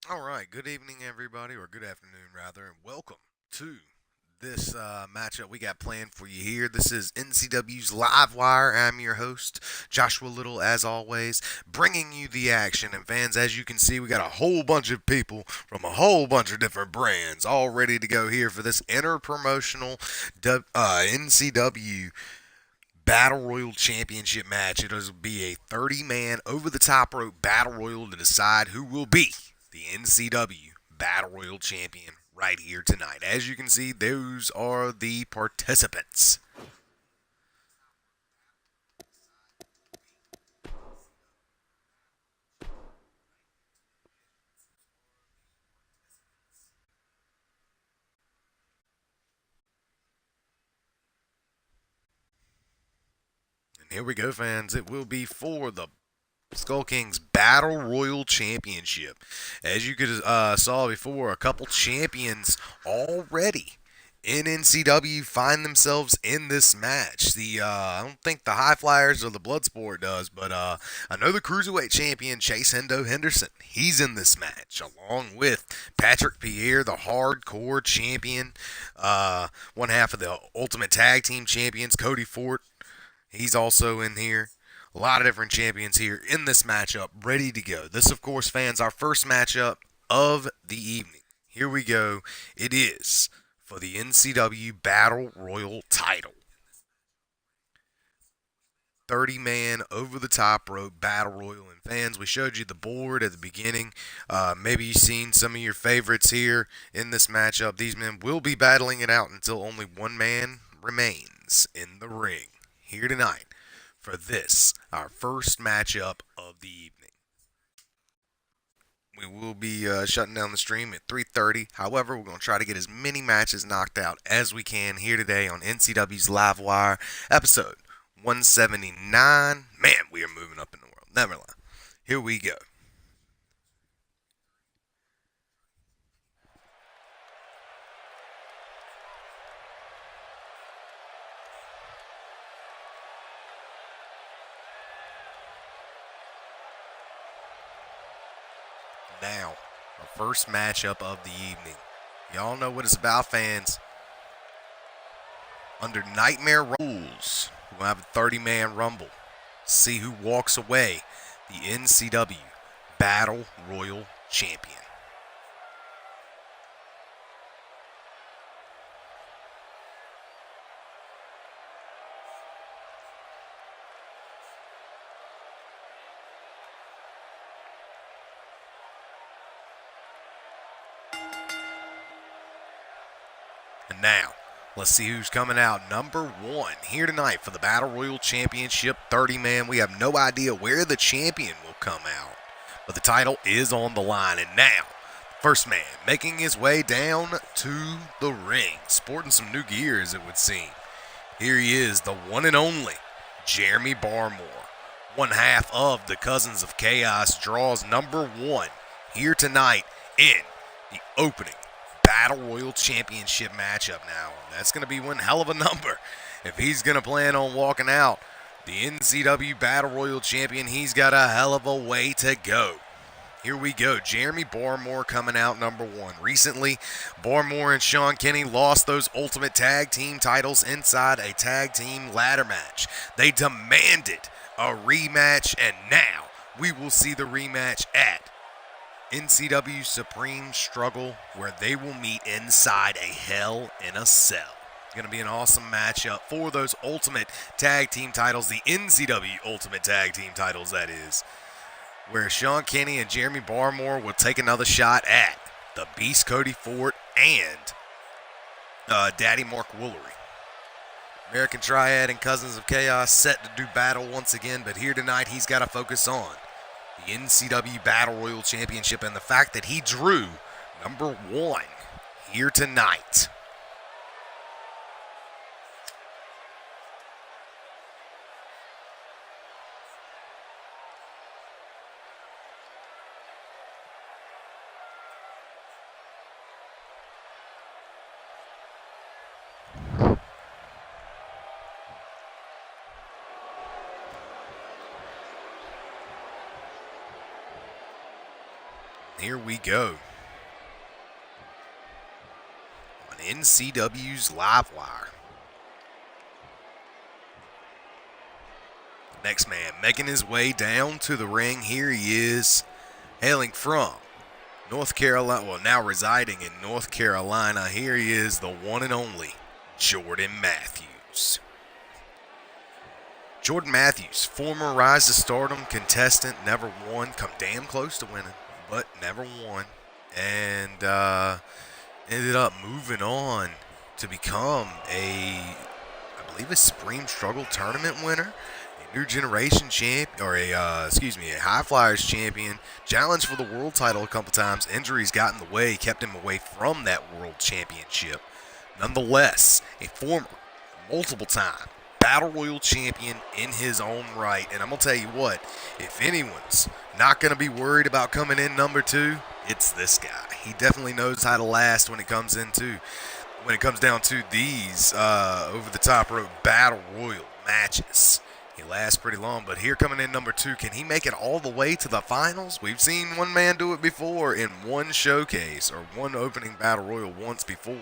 All right, good evening, everybody, or good afternoon, rather, and welcome to this matchup we got planned for you here. This is NCW's Livewire. I'm your host, Joshua Little, as always, bringing you the action. And fans, as you can see, we got a whole bunch of people from a whole bunch of different brands all ready to go here for this inter-promotional NCW Battle Royal Championship match. It'll be a 30-man over-the-top rope battle royal to decide who will be the NCW Battle Royal Champion right here tonight. As you can see, those are the participants. And here we go, fans. It will be for the Skull Kings Battle Royal Championship. As you could saw before, a couple champions already in NCW find themselves in this match. I don't think the High Flyers or the Bloodsport does, but I know the Cruiserweight champion Chase Hendo Henderson. He's in this match along with Patrick Pierre, the Hardcore champion, one half of the Ultimate Tag Team champions, Cody Fort. He's also in here. A lot of different champions here in this matchup, ready to go. This, of course, fans, our first matchup of the evening. Here we go. It is for the NCW Battle Royal title. 30-man over the top rope battle royal. And fans, we showed you the board at the beginning. Maybe you've seen some of your favorites here in this matchup. These men will be battling it out until only one man remains in the ring here tonight for this, our first matchup of the evening. We will be shutting down the stream at 3:30. However, we're going to try to get as many matches knocked out as we can here today on NCW's Livewire, episode 179. Man, we are moving up in the world. Never mind. Here we go. Now, our first matchup of the evening. Y'all know what it's about, fans. Under Nightmare rules, we'll have a 30-man rumble. See who walks away the NCW Battle Royal Champion. And now, let's see who's coming out. Number one here tonight for the Battle Royal Championship 30-man. We have no idea where the champion will come out, but the title is on the line. And now, first man making his way down to the ring, sporting some new gear as it would seem. Here he is, the one and only Jeremy Barmore. One half of the Cousins of Chaos draws number one here tonight in the opening Battle Royal Championship matchup. Now, that's going to be one hell of a number. If he's going to plan on walking out the NCW Battle Royal Champion, he's got a hell of a way to go. Here we go. Jeremy Barmore coming out number one. Recently, Barmore and Sean Kenny lost those Ultimate Tag Team titles inside a tag team ladder match. They demanded a rematch, and now we will see the rematch at NCW Supreme Struggle, where they will meet inside a Hell in a Cell. It's going to be an awesome matchup for those Ultimate Tag Team titles, the NCW Ultimate Tag Team titles, that is, where Sean Kenny and Jeremy Barmore will take another shot at the Beast Cody Fort and Daddy Mark Woolery. American Triad and Cousins of Chaos set to do battle once again, but here tonight he's got to focus on the NCW Battle Royal Championship and the fact that he drew number one here tonight. Here we go. On NCW's Livewire. Next man making his way down to the ring. Here he is, hailing from North Carolina, well, now residing in North Carolina. Here he is, the one and only Jordan Matthews. Jordan Matthews, former Rise to Stardom contestant, never won, come damn close to winning, but never won, and ended up moving on to become I believe a Supreme Struggle Tournament winner, a New Generation champ, or a High Flyers champion, challenged for the world title a couple times. Injuries got in the way, kept him away from that world championship. Nonetheless, a former, multiple-time Battle Royal champion in his own right. And I'm going to tell you what, if anyone's not going to be worried about coming in number 2, it's this guy. He definitely knows how to last when it comes down to these over-the-top rope Battle Royal matches. He lasts pretty long, but here coming in number 2, can he make it all the way to the finals? We've seen one man do it before in one showcase or one opening Battle Royal once before.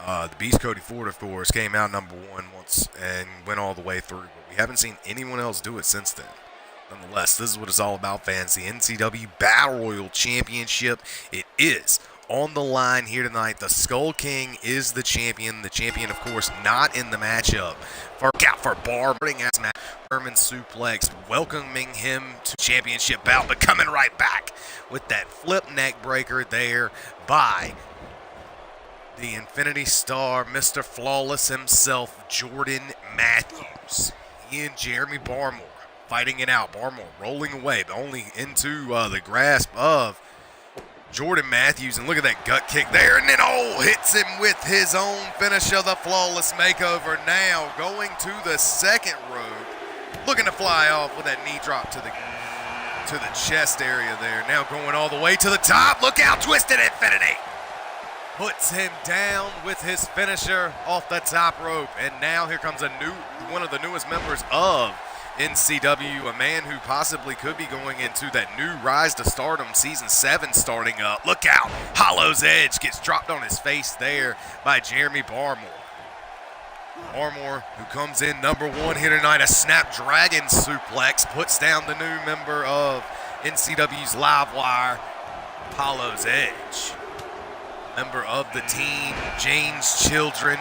The Beast Cody Ford, of course, came out number 1 once and went all the way through, but we haven't seen anyone else do it since then. Nonetheless, this is what it's all about, fans. The NCW Battle Royal Championship, it is on the line here tonight. The Skull King is the champion. The champion, of course, not in the matchup. Look out for Barber, German suplex, welcoming him to championship bout, but coming right back with that flip neck breaker there by the Infinity Star, Mr. Flawless himself, Jordan Matthews. He and Jeremy Barmore fighting it out. Barmore rolling away, but only into the grasp of Jordan Matthews. And look at that gut kick there. And then, hits him with his own finisher, the Flawless Makeover. Now going to the second rope. Looking to fly off with that knee drop to the chest area there. Now going all the way to the top. Look out, Twisted Infinity. Puts him down with his finisher off the top rope. And now here comes one of the newest members of NCW, a man who possibly could be going into that new Rise to Stardom Season 7 starting up. Look out, Hollow's Edge gets dropped on his face there by Jeremy Barmore. Barmore, who comes in number 1 here tonight, a Snapdragon suplex, puts down the new member of NCW's Livewire, Hollow's Edge. Member of the team, Jane's Children.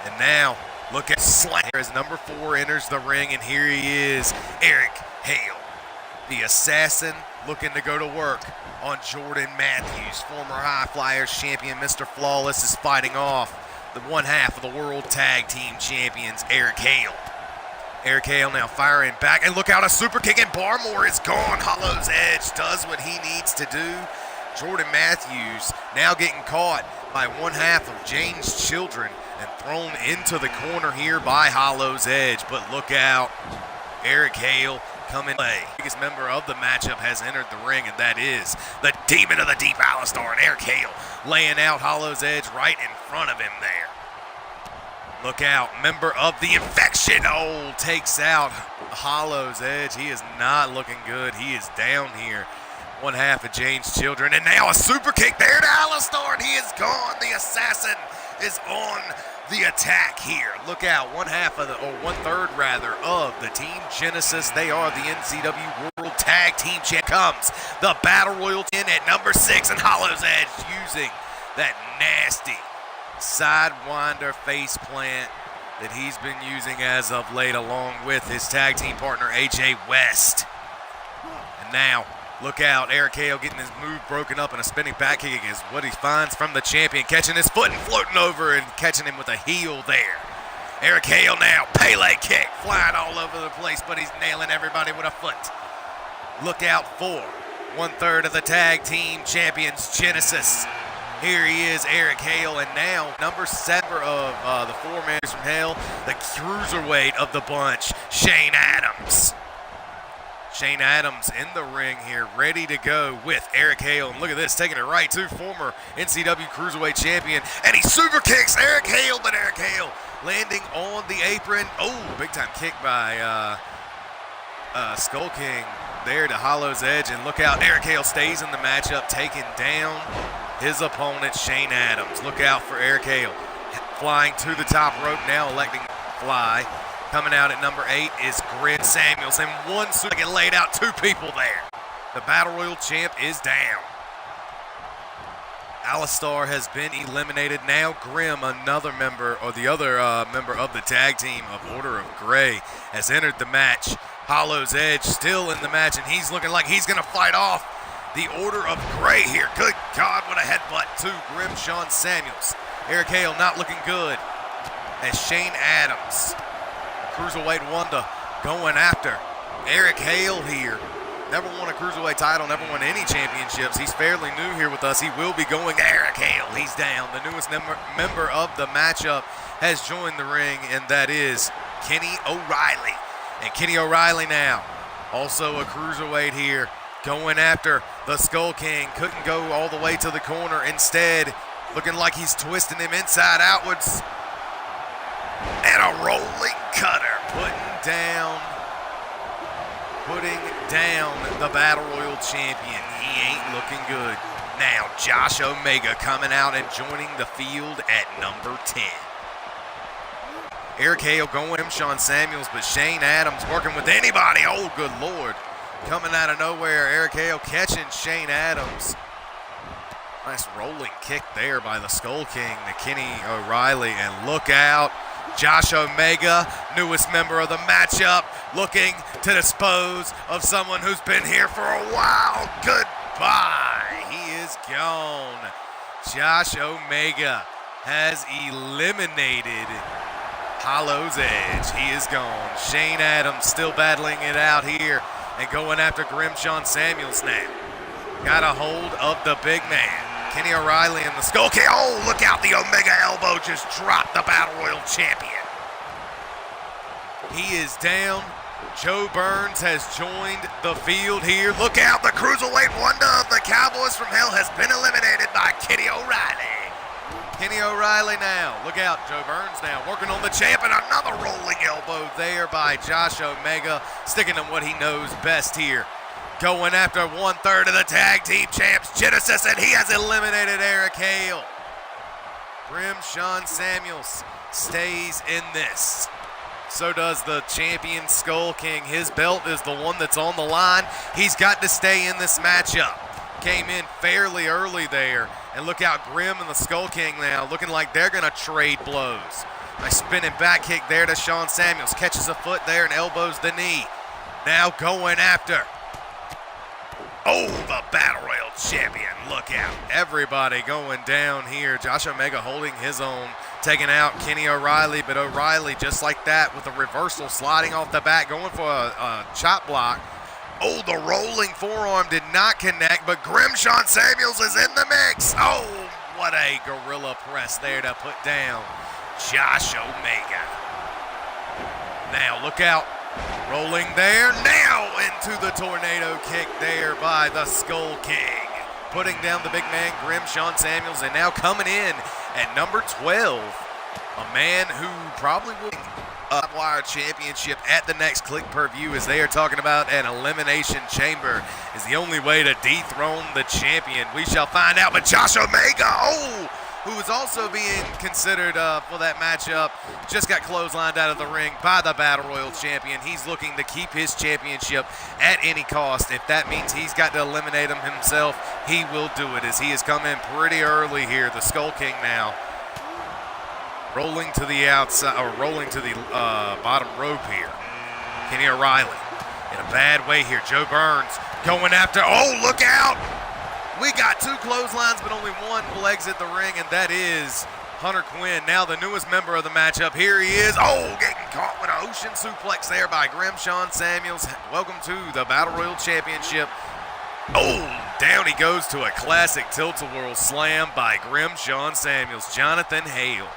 And now, look at Slayer as number 4 enters the ring, and here he is, Eric Hale, the assassin, looking to go to work on Jordan Matthews. Former High Flyers champion, Mr. Flawless, is fighting off the one half of the World Tag Team Champions, Eric Hale. Eric Hale now firing back, and look out, a super kick, and Barmore is gone. Hollow's Edge does what he needs to do. Jordan Matthews now getting caught by one half of Jane's Children and thrown into the corner here by Hollow's Edge. But look out, Eric Hale coming play. The biggest member of the matchup has entered the ring, and that is the Demon of the Deep, Alistar, and Eric Hale laying out Hollow's Edge right in front of him there. Look out, member of the Infection, takes out Hollow's Edge. He is not looking good. He is down here. One half of Jane's Children, and now a super kick there to Alistar, and he is gone. The assassin is on the attack here. Look out, one third of the Team Genesis. They are the NCW World Tag Team Champ. Comes the Battle Royal in at number 6, and Hollow's Edge using that nasty sidewinder face plant that he's been using as of late, along with his tag team partner AJ West. And now, look out, Eric Hale getting his move broken up, and a spinning back kick is what he finds from the champion, catching his foot and floating over and catching him with a heel there. Eric Hale now, Pele kick, flying all over the place, but he's nailing everybody with a foot. Look out for one third of the tag team champions, Genesis. Here he is, Eric Hale, and now number 7 of the 4 men from Hell, the cruiserweight of the bunch, Shane Adams. Shane Adams in the ring here, ready to go with Eric Hale. And look at this, taking it right to former NCW Cruiserweight Champion. And he super kicks Eric Hale, but Eric Hale landing on the apron. Big time kick by Skull King there to Hollow's Edge, and look out, Eric Hale stays in the matchup, taking down his opponent, Shane Adams. Look out for Eric Hale. Flying to the top rope now, electing to fly. Coming out at number 8 is Grim Samuels, and one super get laid out, 2 people there. The Battle Royal champ is down. Alistar has been eliminated. Now Grim, another member, or the other member of the tag team of Order of Grey, has entered the match. Hollow's Edge still in the match, and he's looking like he's going to fight off the Order of Grey here. Good God, what a headbutt to Grim Sean Samuels. Eric Hale not looking good as Shane Adams, Cruiserweight wonder, going after Eric Hale here. Never won a Cruiserweight title, never won any championships. He's fairly new here with us. He will be going Eric Hale. He's down. The newest member of the matchup has joined the ring, and that is Kenny O'Reilly. And Kenny O'Reilly now, also a Cruiserweight here, going after the Skull King. Couldn't go all the way to the corner. Instead, looking like he's twisting him inside outwards. And a rolling cutter, putting down the Battle Royal champion. He ain't looking good. Now Josh Omega coming out and joining the field at number 10. Eric Hale going him, Sean Samuels, but Shane Adams working with anybody. Oh, good Lord. Coming out of nowhere, Eric Hale catching Shane Adams. Nice rolling kick there by the Skull King to Kenny O'Reilly, and look out. Josh Omega, newest member of the matchup, looking to dispose of someone who's been here for a while. Goodbye. He is gone. Josh Omega has eliminated Hollow's Edge. He is gone. Shane Adams still battling it out here and going after Grim Sean Samuels now. Got a hold of the big man. Kenny O'Reilly and the Skull King. Oh, look out. The Omega elbow just dropped the Battle Royal champion. He is down. Joe Burns has joined the field here. Look out. The Cruiserweight wonder of the Cowboys from Hell has been eliminated by Kenny O'Reilly. Kenny O'Reilly now. Look out. Joe Burns now working on the champ, and another rolling elbow there by Josh Omega, sticking to what he knows best here. Going after 1/3 of the tag team champs, Genesis, and he has eliminated Eric Hale. Grim Sean Samuels stays in this. So does the champion Skull King. His belt is the one that's on the line. He's got to stay in this matchup. Came in fairly early there. And look out, Grim and the Skull King now looking like they're going to trade blows. Nice spinning back kick there to Sean Samuels. Catches a foot there and elbows the knee. Now going after. Oh, the Battle Royal champion. Look out. Everybody going down here. Josh Omega holding his own, taking out Kenny O'Reilly, but O'Reilly just like that with a reversal, sliding off the back, going for a chop block. Oh, the rolling forearm did not connect, but Grim Sean Samuels is in the mix. Oh, what a gorilla press there to put down Josh Omega. Now, look out. Rolling there, now into the tornado kick there by the Skull King. Putting down the big man, Grim Sean Samuels, and now coming in at number 12, a man who probably will Livewire Championship at the next Click Per View, as they are talking about an elimination chamber is the only way to dethrone the champion. We shall find out, but Josh Omega, who is also being considered for that matchup, just got clotheslined out of the ring by the Battle Royal champion. He's looking to keep his championship at any cost. If that means he's got to eliminate him himself, he will do it, as he has come in pretty early here. The Skull King now rolling to the outside, or rolling to the bottom rope here. Kenny O'Reilly in a bad way here. Joe Burns going after, oh, look out! We got 2 clotheslines, but only one will exit the ring, and that is Hunter Quinn. Now the newest member of the matchup. Here he is. Oh, getting caught with an ocean suplex there by Grim Sean Samuels. Welcome to the Battle Royal Championship. Oh, down he goes to a classic tilt-a-whirl slam by Grim Sean Samuels. Jonathan Hale.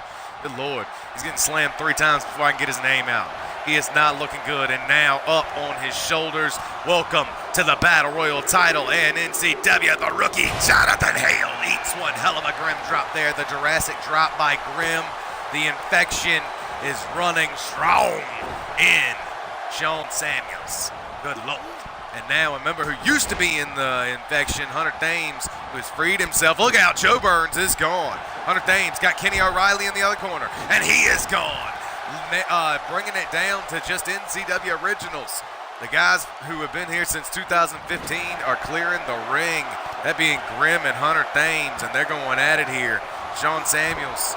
Good Lord. He's getting slammed 3 times before I can get his name out. He is not looking good, and now up on his shoulders. Welcome to the Battle Royal title and NCW. The rookie Jonathan Hale eats one hell of a Grim drop there. The Jurassic drop by Grim. The infection is running strong in Sean Samuels. Good Lord. And now remember who used to be in the infection, Hunter Thames, who's freed himself. Look out, Joe Burns is gone. Hunter Thames got Kenny O'Reilly in the other corner, and he is gone. Bringing it down to just NCW originals. The guys who have been here since 2015 are clearing the ring. That being Grim and Hunter Thames, and they're going at it here. Sean Samuels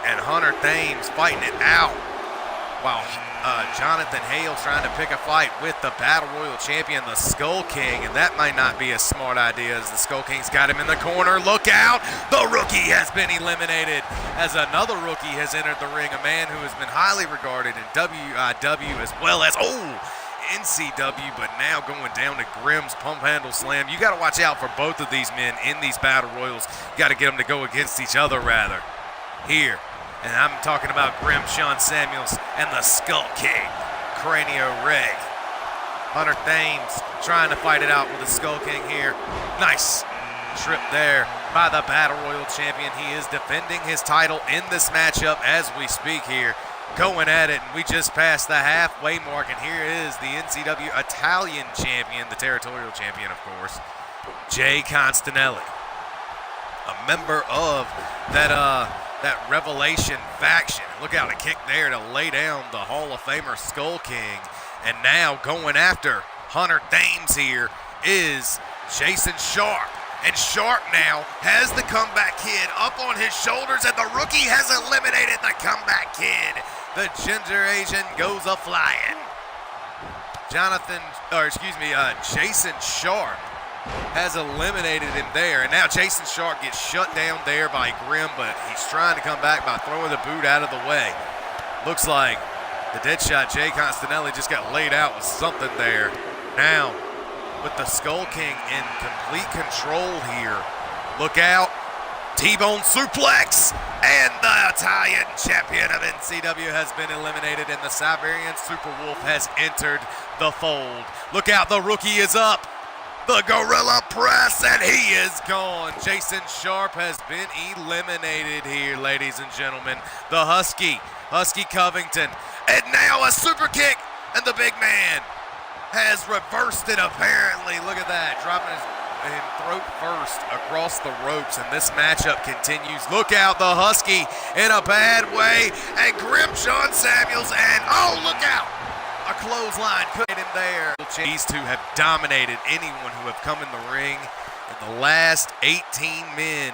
and Hunter Thames fighting it out, while Jonathan Hale's trying to pick a fight with the Battle Royal champion, the Skull King, and that might not be a smart idea as the Skull King's got him in the corner. Look out! The rookie has been eliminated as another rookie has entered the ring, a man who has been highly regarded in WIW as well as, NCW, but now going down to Grim's pump handle slam. You got to watch out for both of these men in these Battle Royals. Got to get them to go against each other, rather. Here. And I'm talking about Grim, Sean Samuels, and the Skull King, Cranio Ray. Hunter Thames trying to fight it out with the Skull King here. Nice trip there by the Battle Royal champion. He is defending his title in this matchup as we speak here. Going at it, and we just passed the halfway mark, and here is the NCW Italian champion, the territorial champion, of course, Jay Constanelli. A member of that Revelation faction. Look out, a kick there to lay down the Hall of Famer Skull King. And now going after Hunter Thames here is Jason Sharp. And Sharp now has the comeback kid up on his shoulders, and the rookie has eliminated the comeback kid. The Ginger Asian goes a-flying. Jason Sharp has eliminated him there, and now Jason Sharp gets shut down there by Grim, but he's trying to come back by throwing the boot out of the way. Looks like the dead shot Jay Constanelli just got laid out with something there. Now, with the Skull King in complete control here. Look out, T-bone suplex, and the Italian champion of NCW has been eliminated, and the Siberian Super Wolf has entered the fold. Look out, the rookie is up. The Gorilla Press, and he is gone. Jason Sharp has been eliminated here, ladies and gentlemen. The Husky Covington, and now a super kick, and the big man has reversed it apparently. Look at that, dropping his throat first across the ropes, and this matchup continues. Look out, the Husky in a bad way, and Grim Sean Samuels, and look out! A clothesline put him there. These two have dominated anyone who have come in the ring in the last 18 men.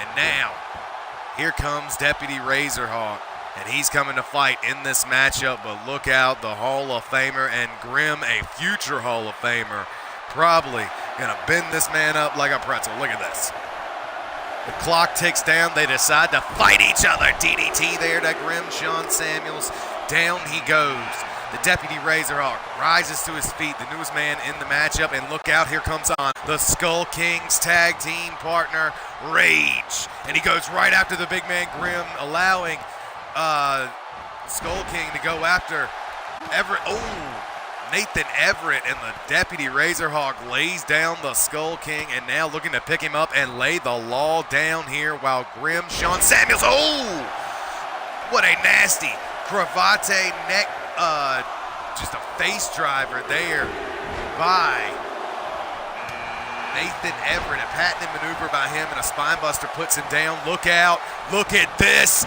And now, here comes Deputy Razorhawk, and he's coming to fight in this matchup. But look out, the Hall of Famer and Grim, a future Hall of Famer, probably gonna bend this man up like a pretzel. Look at this. The clock ticks down. They decide to fight each other. DDT there to Grim Sean Samuels. Down he goes. The Deputy Razorhawk rises to his feet, the newest man in the matchup, and look out, here comes on the Skull King's tag team partner, Rage. And he goes right after the big man Grim, allowing Skull King to go after Nathan Everett, and the Deputy Razorhawk lays down the Skull King, and now looking to pick him up and lay the law down here, while Grim Sean Samuels, what a nasty cravate neck, just a face driver there by Nathan Everett. A patented maneuver by him, and a spine buster puts him down. Look out, look at this.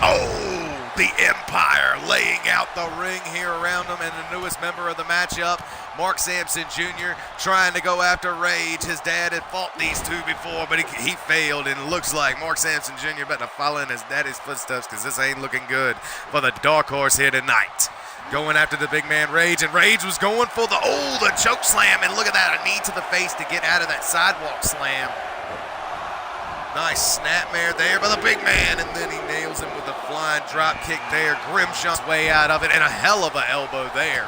The Empire laying out the ring here around him, and the newest member of the matchup, Mark Sampson Jr., trying to go after Rage. His dad had fought these two before, but he failed, and it looks like Mark Sampson Jr. better follow in his daddy's footsteps, because this ain't looking good for the dark horse here tonight. Going after the big man Rage, and Rage was going for the choke slam, and look at that, a knee to the face to get out of that sidewalk slam. Nice snapmare there by the big man, and then he nails him with a flying drop kick there. Grim Sean's way out of it, and a hell of a elbow there.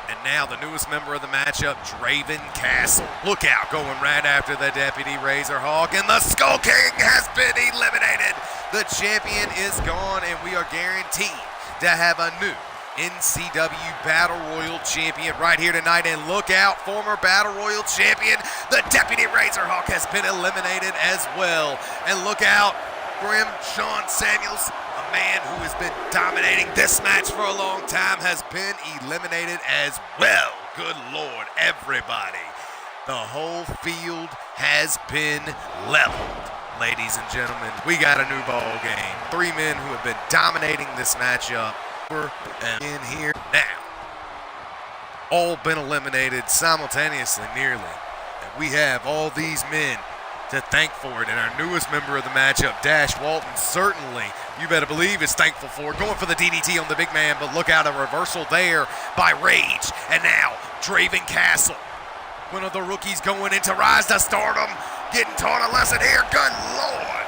And now the newest member of the matchup, Draven Castle. Look out, going right after the Deputy Razorhawk, and the Skull King has been eliminated. The champion is gone, and we are guaranteed to have a new NCW Battle Royal champion right here tonight. And look out, former Battle Royal champion, the Deputy Razorhawk has been eliminated as well. And look out, Grim Sean Samuels, a man who has been dominating this match for a long time has been eliminated as well. Good Lord, everybody. The whole field has been leveled. Ladies and gentlemen, we got a new ball game. 3 men who have been dominating this matchup. And in here now. All been eliminated simultaneously, nearly. And we have all these men to thank for it. And our newest member of the matchup, Dash Walton, certainly, you better believe, is thankful for it. Going for the DDT on the big man, but look out, a reversal there by Rage. And now, Draven Castle. One of the rookies going into Rise to Stardom, getting taught a lesson here. Good Lord.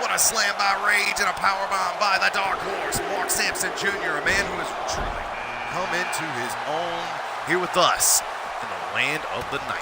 What a slam by Rage and a powerbomb by the Dark Horse. Mark Sampson Jr., a man who has truly come into his own here with us in the land of the nightmare.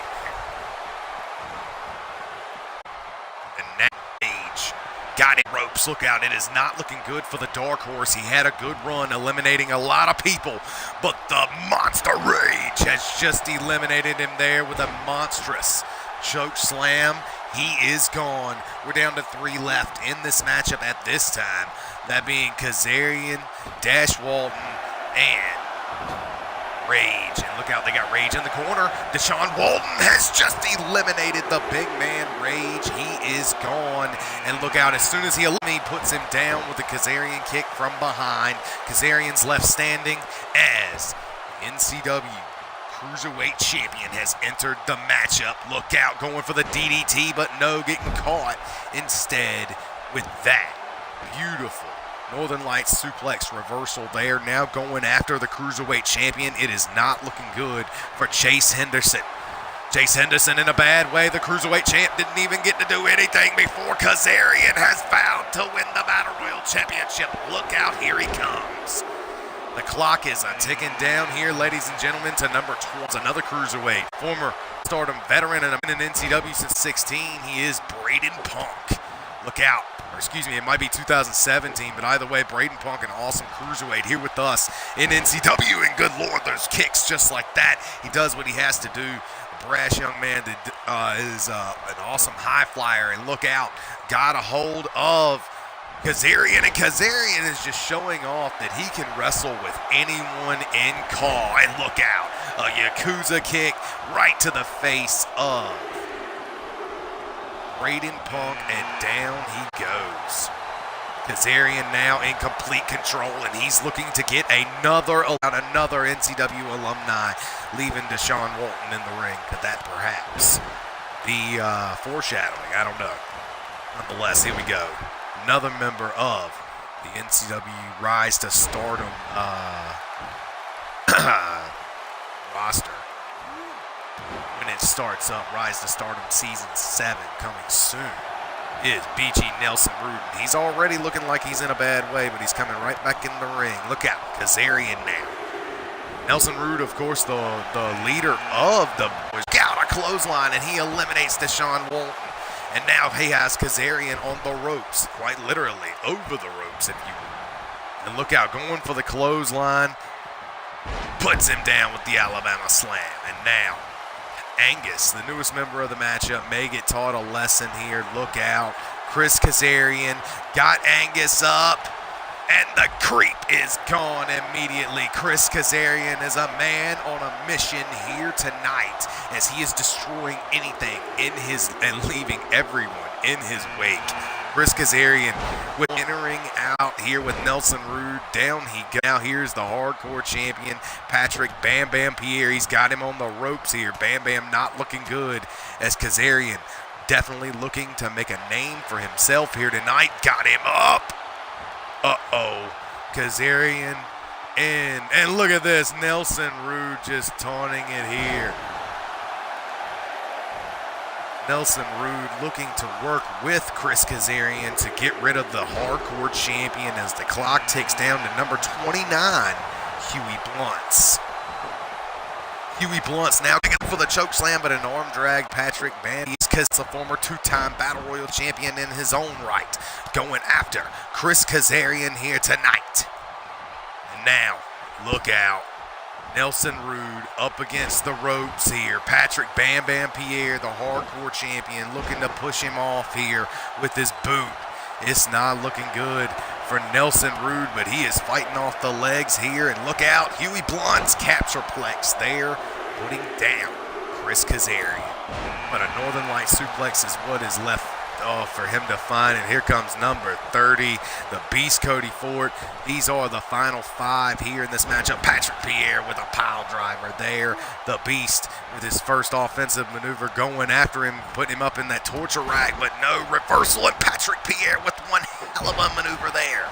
And now Rage got it ropes. Look out, it is not looking good for the Dark Horse. He had a good run eliminating a lot of people, but the Monster Rage has just eliminated him there with a monstrous choke slam. He is gone. We're down to 3 left in this matchup at this time. That being Kazarian, Dash Walton, and Rage. And look out, they got Rage in the corner. Deshaun Walton has just eliminated the big man Rage. He is gone. And look out, as soon as he puts him down with a Kazarian kick from behind. Kazarian's left standing as NCW Cruiserweight Champion has entered the matchup. Look out, going for the DDT, but no, getting caught instead with that beautiful Northern Lights suplex reversal there. Now going after the Cruiserweight Champion. It is not looking good for Chase Henderson. Chase Henderson in a bad way. The Cruiserweight Champ didn't even get to do anything before Kazarian has vowed to win the Battle Royal Championship. Look out, here he comes. The clock is ticking down here, ladies and gentlemen, to number 12. Another Cruiserweight. Former Stardom veteran and been in NCW since 16. He is Braden Punk. Look out. Or excuse me, it might be 2017, but either way, Braden Punk, an awesome Cruiserweight here with us in NCW. And good Lord, those kicks just like that. He does what he has to do. A brash young man that is an awesome high flyer. And look out, got a hold of Kazarian, and Kazarian is just showing off that he can wrestle with anyone in call. And look out, a Yakuza kick right to the face of Braden Punk, and down he goes. Kazarian now in complete control, and he's looking to get another NCW alumni, leaving Deshaun Walton in the ring. Could that perhaps be foreshadowing? I don't know. Nonetheless, here we go. Another member of the NCW Rise to Stardom roster. When it starts up, Rise to Stardom Season 7 coming soon, is BG Nelson Rude. He's already looking like he's in a bad way, but he's coming right back in the ring. Look out, Kazarian now. Nelson Rude, of course, the leader of the boys. Got a clothesline, and he eliminates Deshaun Walton. And now he has Kazarian on the ropes, quite literally, over the ropes, if you will. And look out, going for the clothesline, puts him down with the Alabama Slam. And now, Angus, the newest member of the matchup, may get taught a lesson here. Look out. Chris Kazarian got Angus up, and the creep is gone immediately. Chris Kazarian is a man on a mission here tonight, as he is destroying anything in his and leaving everyone in his wake. Chris Kazarian with entering out here with Nelson Rude. Down he goes. Now here's the hardcore champion, Patrick Bam Bam Pierre. He's got him on the ropes here. Bam Bam not looking good, as Kazarian definitely looking to make a name for himself here tonight. Got him up. Uh-oh. Kazarian in. And look at this. Nelson Rude just taunting it here. Nelson Rude looking to work with Chris Kazarian to get rid of the hardcore champion as the clock ticks down to number 29, Huey Bluntz. Huey Bluntz now going for the choke slam, but an arm drag. Patrick Bandy, because a former 2-time Battle Royal champion in his own right, going after Chris Kazarian here tonight. And now, look out. Nelson Rude up against the ropes here. Patrick Bam Bam Pierre, the hardcore champion, looking to push him off here with his boot. It's not looking good for Nelson Rude, but he is fighting off the legs here. And look out, Huey Blunt's captureplex there, putting down Chris Kazarian. But a Northern Light suplex is what is left for him to find. And here comes number 30, the Beast Cody Ford. These are the final 5 here in this matchup. Patrick Pierre with a pile driver there. The Beast with his first offensive maneuver going after him, putting him up in that torture rack, but no reversal. And Patrick Pierre with one hell of a maneuver there.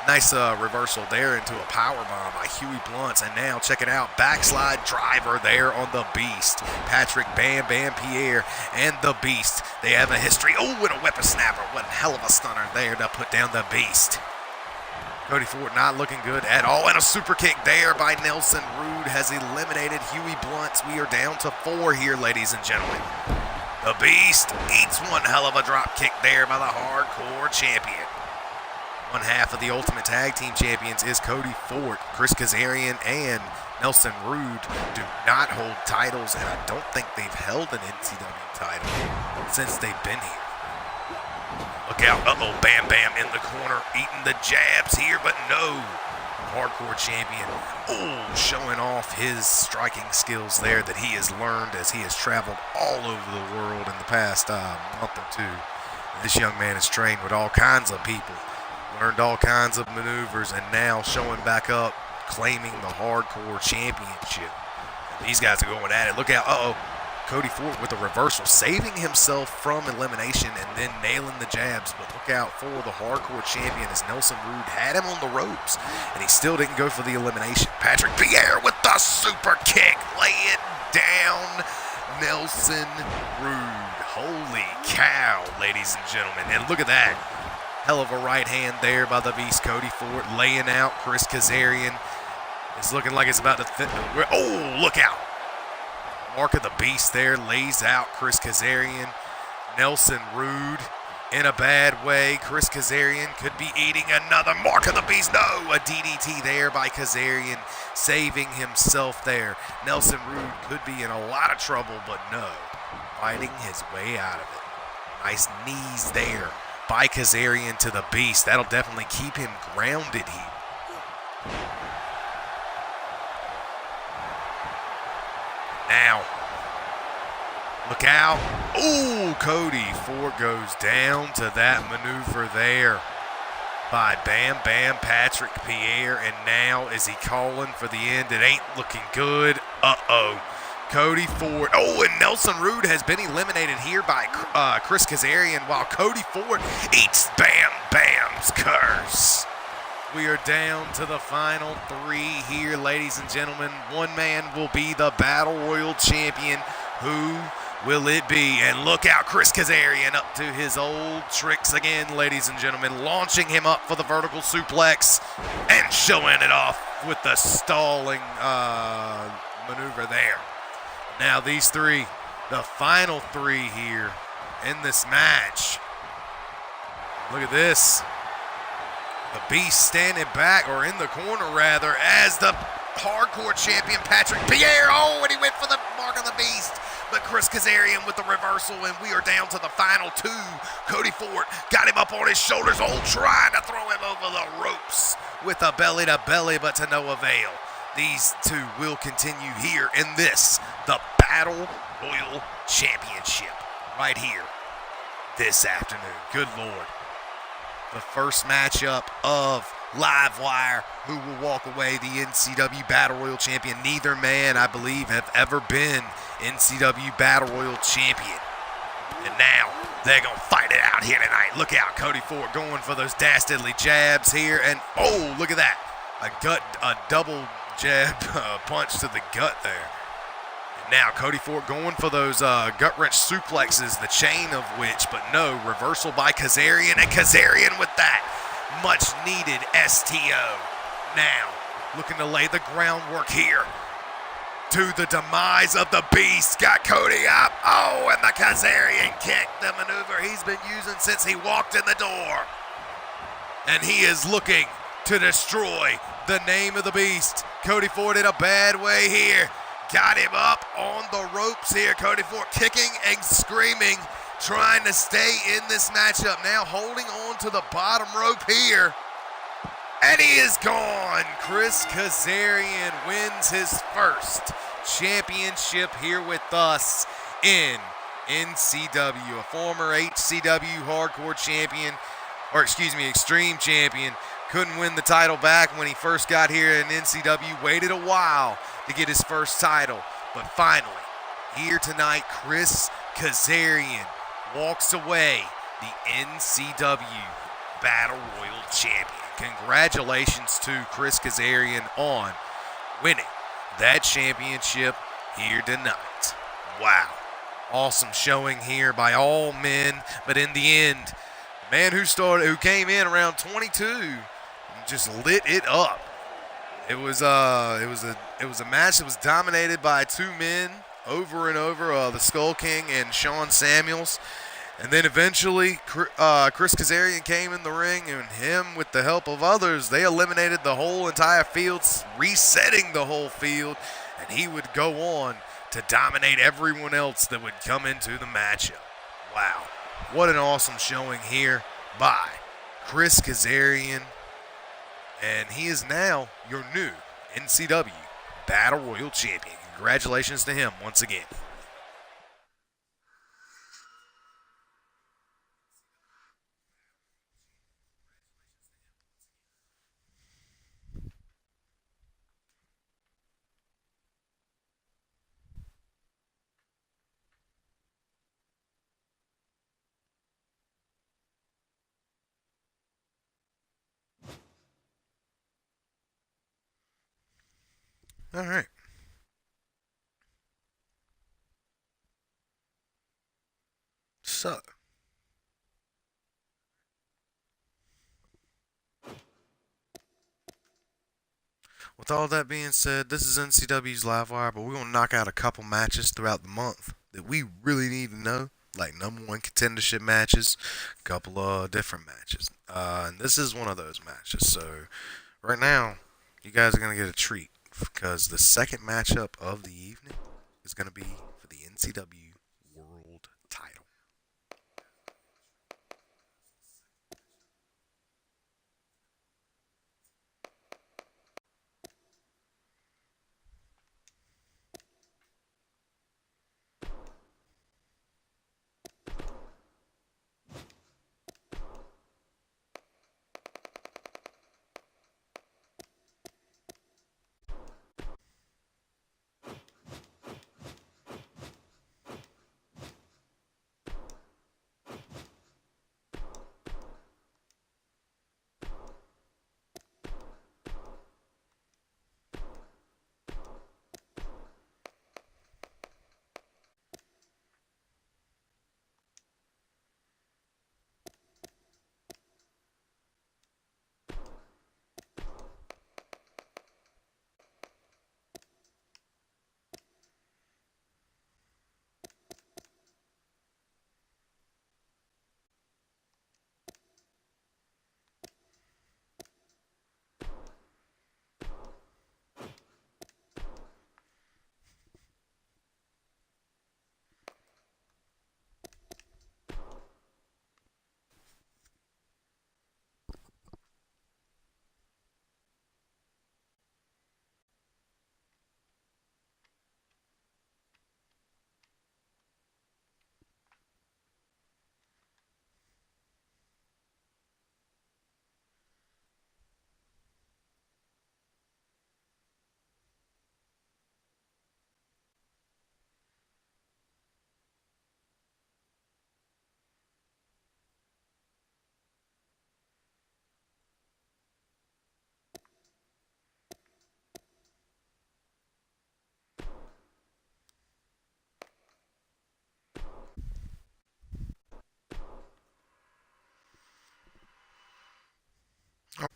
Nice reversal there into a power bomb by Huey Blunt. And now check it out, backslide driver there on the Beast. Patrick Bam Bam Pierre and the Beast. They have a history. Oh, and a whipper snapper. What a hell of a stunner there to put down the Beast. Cody Ford not looking good at all. And a super kick there by Nelson Rude has eliminated Huey Blunt. We are down to 4 here, ladies and gentlemen. The Beast eats one hell of a drop kick there by the Hardcore Champion. One half of the Ultimate Tag Team Champions is Cody Ford. Chris Kazarian and Nelson Rude do not hold titles, and I don't think they've held an NCW title since they've been here. Look out, uh-oh, Bam Bam in the corner, eating the jabs here, but no. Hardcore Champion, showing off his striking skills there that he has learned as he has traveled all over the world in the past month or two. This young man is trained with all kinds of people. Learned all kinds of maneuvers, and now showing back up, claiming the Hardcore Championship. And these guys are going at it. Look out, Cody Ford with a reversal, saving himself from elimination and then nailing the jabs. But look out for the Hardcore Champion as Nelson Rude had him on the ropes, and he still didn't go for the elimination. Patrick Pierre with the super kick, laying down Nelson Rude. Holy cow, ladies and gentlemen. And look at that. Hell of a right hand there by the Beast Cody Ford, laying out Chris Kazarian. It's looking like it's about to look out. Mark of the Beast there lays out Chris Kazarian. Nelson Rude in a bad way. Chris Kazarian could be eating another Mark of the Beast. No, a DDT there by Kazarian, saving himself there. Nelson Rude could be in a lot of trouble, but no, fighting his way out of it. Nice knees there by Kazarian to the Beast. That'll definitely keep him grounded here. Now, look out. Cody Ford goes down to that maneuver there by Bam Bam Patrick Pierre. And now is he calling for the end? It ain't looking good. Cody Ford. And Nelson Rude has been eliminated here by Chris Kazarian while Cody Ford eats Bam Bam's curse. We are down to the final 3 here, ladies and gentlemen. One man will be the Battle Royal Champion. Who will it be? And look out, Chris Kazarian up to his old tricks again, ladies and gentlemen. Launching him up for the vertical suplex and showing it off with the stalling maneuver there. Now these 3, the final 3 here in this match. Look at this. The Beast standing back, or in the corner rather, as the Hardcore Champion Patrick Pierre. And he went for the Mark of the Beast. But Chris Kazarian with the reversal, and we are down to the final 2. Cody Ford got him up on his shoulders, trying to throw him over the ropes with a belly-to-belly, but to no avail. These 2 will continue here in this, the Battle Royal Championship, right here this afternoon. Good Lord. The first matchup of Livewire, who will walk away the NCW Battle Royal Champion. Neither man, I believe, have ever been NCW Battle Royal Champion. And now they're going to fight it out here tonight. Look out, Cody Ford going for those dastardly jabs here. And, look at that. A double jab punch to the gut there. And now Cody Ford going for those gut-wrench suplexes, the chain of which, but no, reversal by Kazarian, and Kazarian with that much-needed STO. Now, looking to lay the groundwork here to the demise of the Beast. Got Cody up. And the Kazarian kick, the maneuver he's been using since he walked in the door. And he is looking to destroy the name of the Beast. Cody Ford in a bad way here. Got him up on the ropes here. Cody Ford kicking and screaming, trying to stay in this matchup. Now holding on to the bottom rope here. And he is gone. Chris Kazarian wins his first championship here with us in NCW. A former HCW hardcore champion, extreme champion. Couldn't win the title back when he first got here in NCW. Waited a while to get his first title. But finally, here tonight, Chris Kazarian walks away the NCW Battle Royal Champion. Congratulations to Chris Kazarian on winning that championship here tonight. Wow. Awesome showing here by all men, but in the end, the man who came in around 22 just lit it up. It was a match that was dominated by two men over and over, the Skull King and Shawn Samuels. And then eventually, Chris Kazarian came in the ring, and him, with the help of others, they eliminated the whole entire field, resetting the whole field, and he would go on to dominate everyone else that would come into the matchup. Wow. What an awesome showing here by Chris Kazarian. And he is now your new NCW Battle Royal Champion. Congratulations to him once again. All right. So, with all that being said, this is NCW's Livewire, but we're going to knock out a couple matches throughout the month that we really need to know, like number one contendership matches, a couple of different matches. And this is one of those matches. So, right now, you guys are going to get a treat because the second matchup of the evening is going to be for the NCW World Title.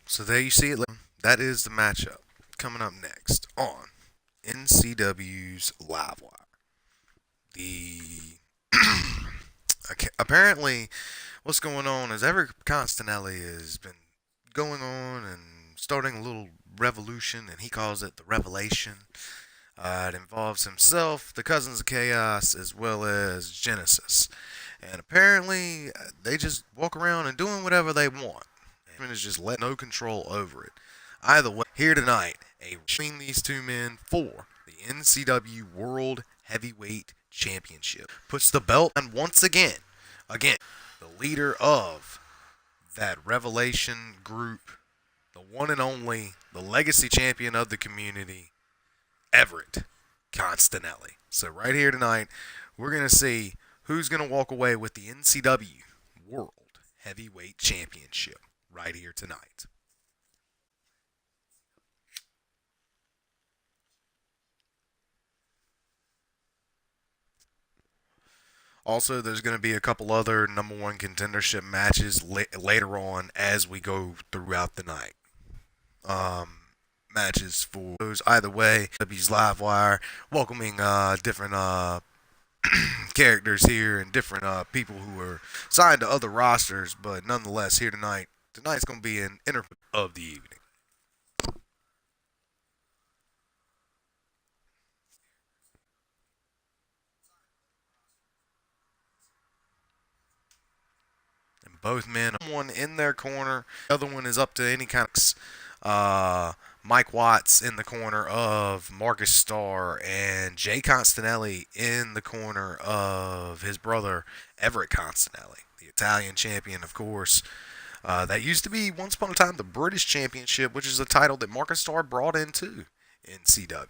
So there you see it. That is the matchup coming up next on NCW's Livewire. The apparently, what's going on is Eric Constanelli has been going on and starting a little revolution, and he calls it the Revelation. It involves himself, the Cousins of Chaos, as well as Genesis. And apparently, they just walk around and doing whatever they want. is just let no control over it. Either way, here tonight, between these two men for the NCW World Heavyweight Championship. Puts the belt on once again. Again, the leader of that Revelation group, the one and only, the legacy champion of the community, Everett Constanelli. So right here tonight, we're going to see who's going to walk away with the NCW World Heavyweight Championship right here tonight. Also, there's going to be a couple other number one contendership matches later on as we go throughout the night. Matches for those either way. NCW's Livewire welcoming different characters here and different people who are signed to other rosters, but nonetheless here tonight's going to be an interview of the evening. And both men, one in their corner, the other one is up to any kind of Mike Watts in the corner of Marcus Starr, and Jay Constanelli in the corner of his brother Everett Constanelli, the Italian champion, of course. That used to be once upon a time the British Championship, which is a title that Marcus Starr brought into NCW.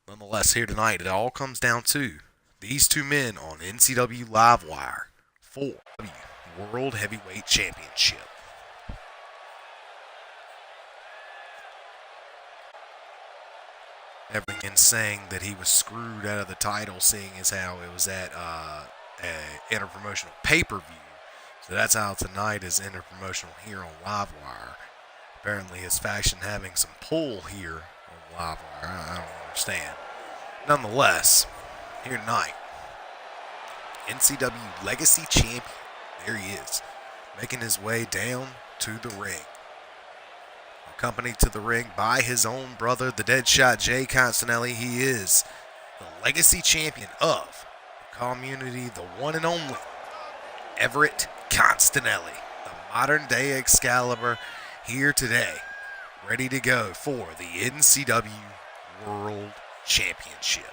Nonetheless, here tonight, it all comes down to these two men on NCW Livewire for the World Heavyweight Championship. Everything in saying that he was screwed out of the title, seeing as how it was at an interpromotional pay-per-view. So that's how tonight is interpromotional here on Livewire. Apparently his faction having some pull here on Livewire. I don't understand. Nonetheless, here tonight, NCW Legacy Champion, there he is, making his way down to the ring. Accompanied to the ring by his own brother, the Deadshot Jay Constanelli. He is the legacy champion of the community, the one and only Everett Constanelli, the modern day Excalibur, here today, ready to go for the NCW World Championship.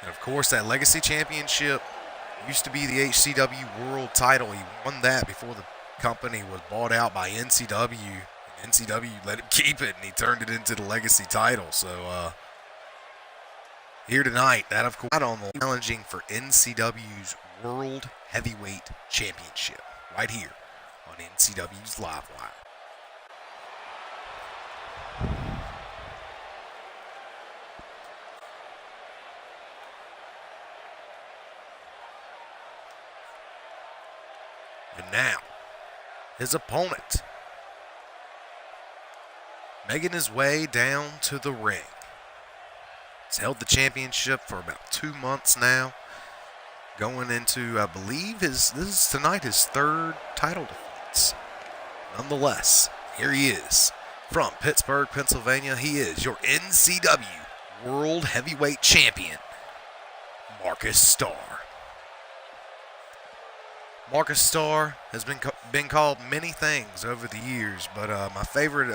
And of course, that legacy championship used to be the HCW World title. He won that before the company was bought out by NCW. And NCW let him keep it, and he turned it into the legacy title. So here tonight, that of course on the challenging for NCW's World Heavyweight Championship right here on NCW's Livewire. And now, his opponent, making his way down to the ring. He's held the championship for about 2 months now. Going into, I believe, this is tonight his third title defense. Nonetheless, here he is from Pittsburgh, Pennsylvania. He is your NCW World Heavyweight Champion, Marcus Starr. Marcus Starr has been called many things over the years, but my favorite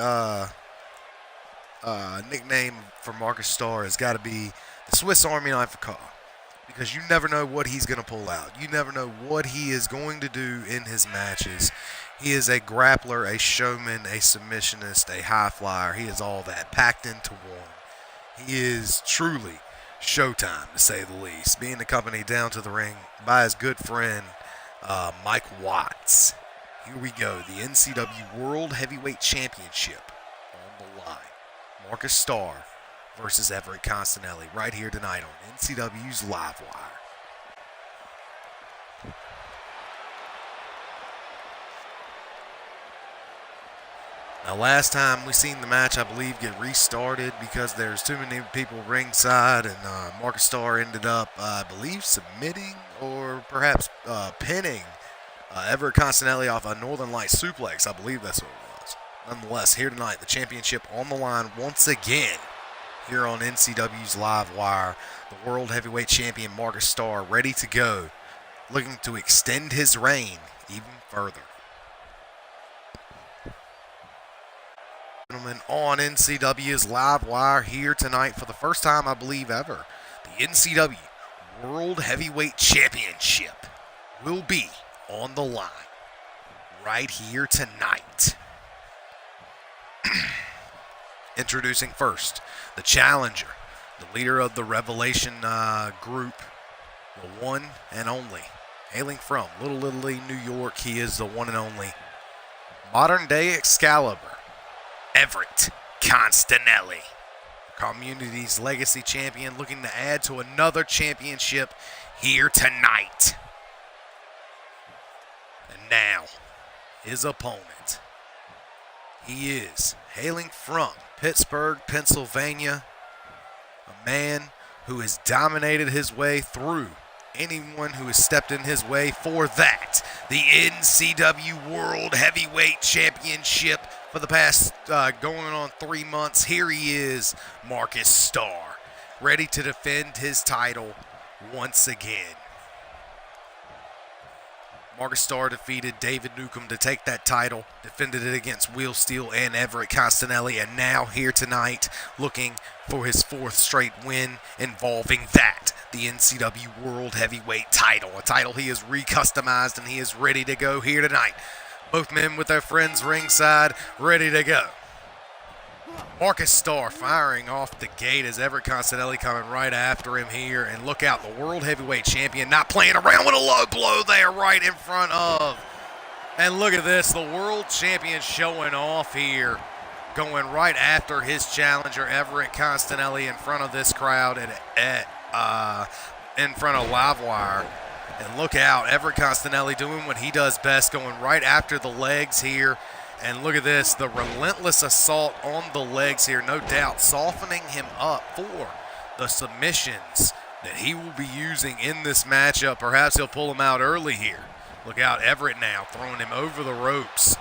nickname for Marcus Starr has got to be the Swiss Army knife of Ka, because you never know what he's going to pull out. You never know what he is going to do in his matches. He is a grappler, a showman, a submissionist, a high flyer. He is all that packed into one. He is truly showtime, to say the least, being accompanied down to the ring by his good friend Mike Watts. Here we go, the NCW World Heavyweight Championship on the line. Marcus Starr versus Everett Constanelli right here tonight on NCW's Livewire. Now, last time we seen the match, I believe, get restarted because there's too many people ringside, and Marcus Starr ended up, I believe, submitting or perhaps pinning Everett Constanelli off a Northern Light suplex. I believe that's what it was. Nonetheless, here tonight, the championship on the line once again here on NCW's Livewire. The World Heavyweight Champion Marcus Starr ready to go, looking to extend his reign even further. Gentlemen, on NCW's Livewire here tonight for the first time, I believe, ever, the NCW World Heavyweight Championship will be on the line right here tonight. Introducing first, the challenger, the leader of the Revelation group, the one and only, hailing from Little Italy, New York, he is the one and only modern-day Excalibur, Everett Constanelli. Community's legacy champion, looking to add to another championship here tonight. And now, his opponent. He is hailing from Pittsburgh, Pennsylvania, a man who has dominated his way through anyone who has stepped in his way for that. The NCW World Heavyweight Championship for the past going on 3 months. Here he is, Marcus Starr, ready to defend his title once again. Marcus Starr defeated David Newcomb to take that title, defended it against Will Steele and Everett Constanelli, and now here tonight looking for his 4th straight win involving that, the NCW World Heavyweight title, a title he has recustomized and he is ready to go here tonight. Both men with their friends ringside, ready to go. Marcus Starr firing off the gate as Everett Constanelli coming right after him here. And look out, the World Heavyweight Champion not playing around with a low blow there right in front of. And look at this, the World Champion showing off here, going right after his challenger, Everett Constanelli, in front of this crowd in front of Livewire. And look out, Everett Constanelli doing what he does best, going right after the legs here. And look at this, the relentless assault on the legs here, no doubt softening him up for the submissions that he will be using in this matchup. Perhaps he'll pull him out early here. Look out, Everett now throwing him over the ropes.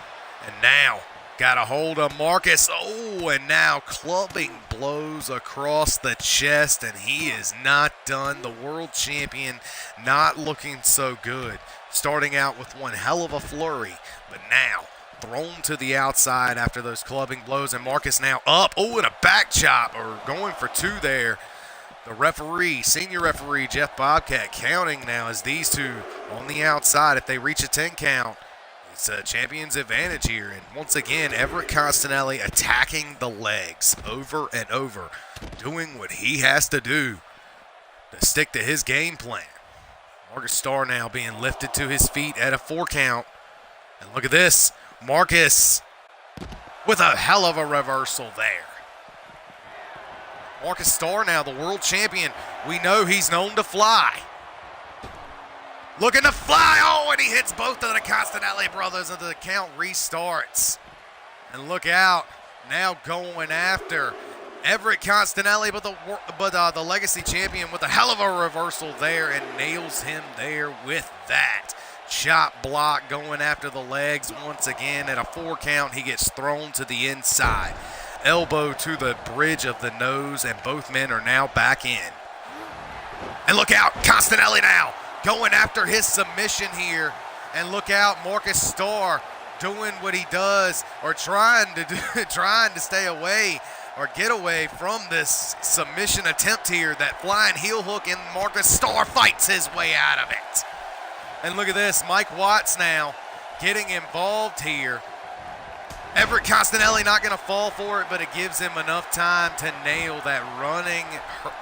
And now got a hold of Marcus. Oh, and now clubbing blows across the chest, and he is not done. The world champion not looking so good. Starting out with one hell of a flurry, but now thrown to the outside after those clubbing blows, and Marcus now up. Oh, and a back chop, or going for 2 there. The referee, senior referee Jeff Bobcat, counting now as these two on the outside. If they reach a 10 count, it's a champion's advantage here. And once again, Everett Constanelli attacking the legs over and over, doing what he has to do to stick to his game plan. Marcus Starr now being lifted to his feet at a 4 count. And look at this, Marcus with a hell of a reversal there. Marcus Starr now the world champion. We know he's known to fly. Looking to fly. Oh, and he hits both of the Constanelli brothers, and the count restarts. And look out, now going after Everett Constanelli, but the legacy champion with a hell of a reversal there, and nails him there with that. Chop block going after the legs once again. At a 4 count, he gets thrown to the inside. Elbow to the bridge of the nose, and both men are now back in. And look out, Constanelli now going after his submission here. And look out, Marcus Starr doing what he does, or trying to stay away or get away from this submission attempt here. That flying heel hook, and Marcus Starr fights his way out of it. And look at this, Mike Watts now getting involved here. Everett Constanelli not going to fall for it, but it gives him enough time to nail that running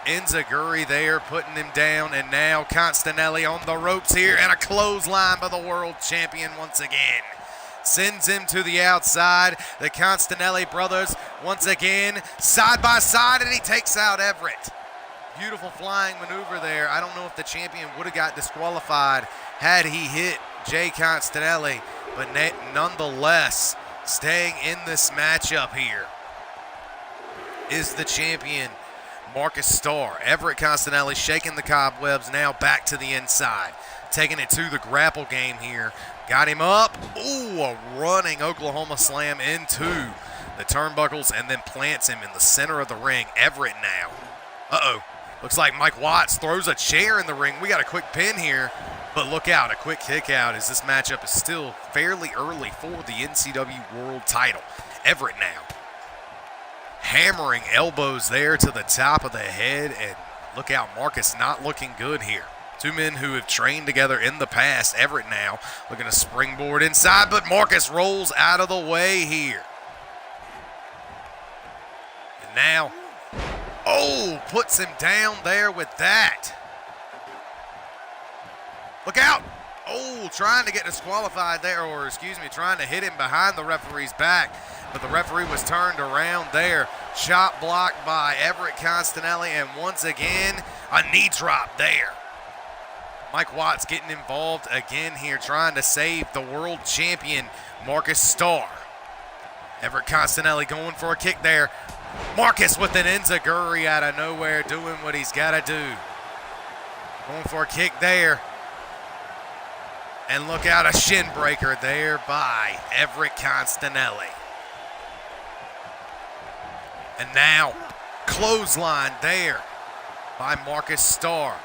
enziguri there, putting him down. And now Constanelli on the ropes here, and a clothesline by the world champion once again. Sends him to the outside. The Constanelli brothers once again side by side, and he takes out Everett. Beautiful flying maneuver there. I don't know if the champion would have got disqualified had he hit Jay Constanelli, but nonetheless, staying in this matchup here is the champion, Marcus Starr. Everett Constanelli shaking the cobwebs, now back to the inside, taking it to the grapple game here. Got him up. Ooh, a running Oklahoma slam into the turnbuckles and then plants him in the center of the ring. Everett now. Uh-oh. Looks like Mike Watts throws a chair in the ring. We got a quick pin here, but look out, a quick kick out as this matchup is still fairly early for the NCW World title. Everett now. Hammering elbows there to the top of the head, and look out, Marcus not looking good here. Two men who have trained together in the past. Everett now looking to springboard inside, but Marcus rolls out of the way here. And now, oh, puts him down there with that. Look out. Oh, trying to get disqualified there, or excuse me, trying to hit him behind the referee's back, but the referee was turned around there. Shot blocked by Everett Constanelli, and once again, a knee drop there. Mike Watts getting involved again here, trying to save the world champion, Marcus Starr. Everett Constanelli going for a kick there. Marcus with an enziguri out of nowhere, doing what he's got to do. Going for a kick there. And look out, a shin breaker there by Everett Constanelli. And now, clothesline there by Marcus Starr.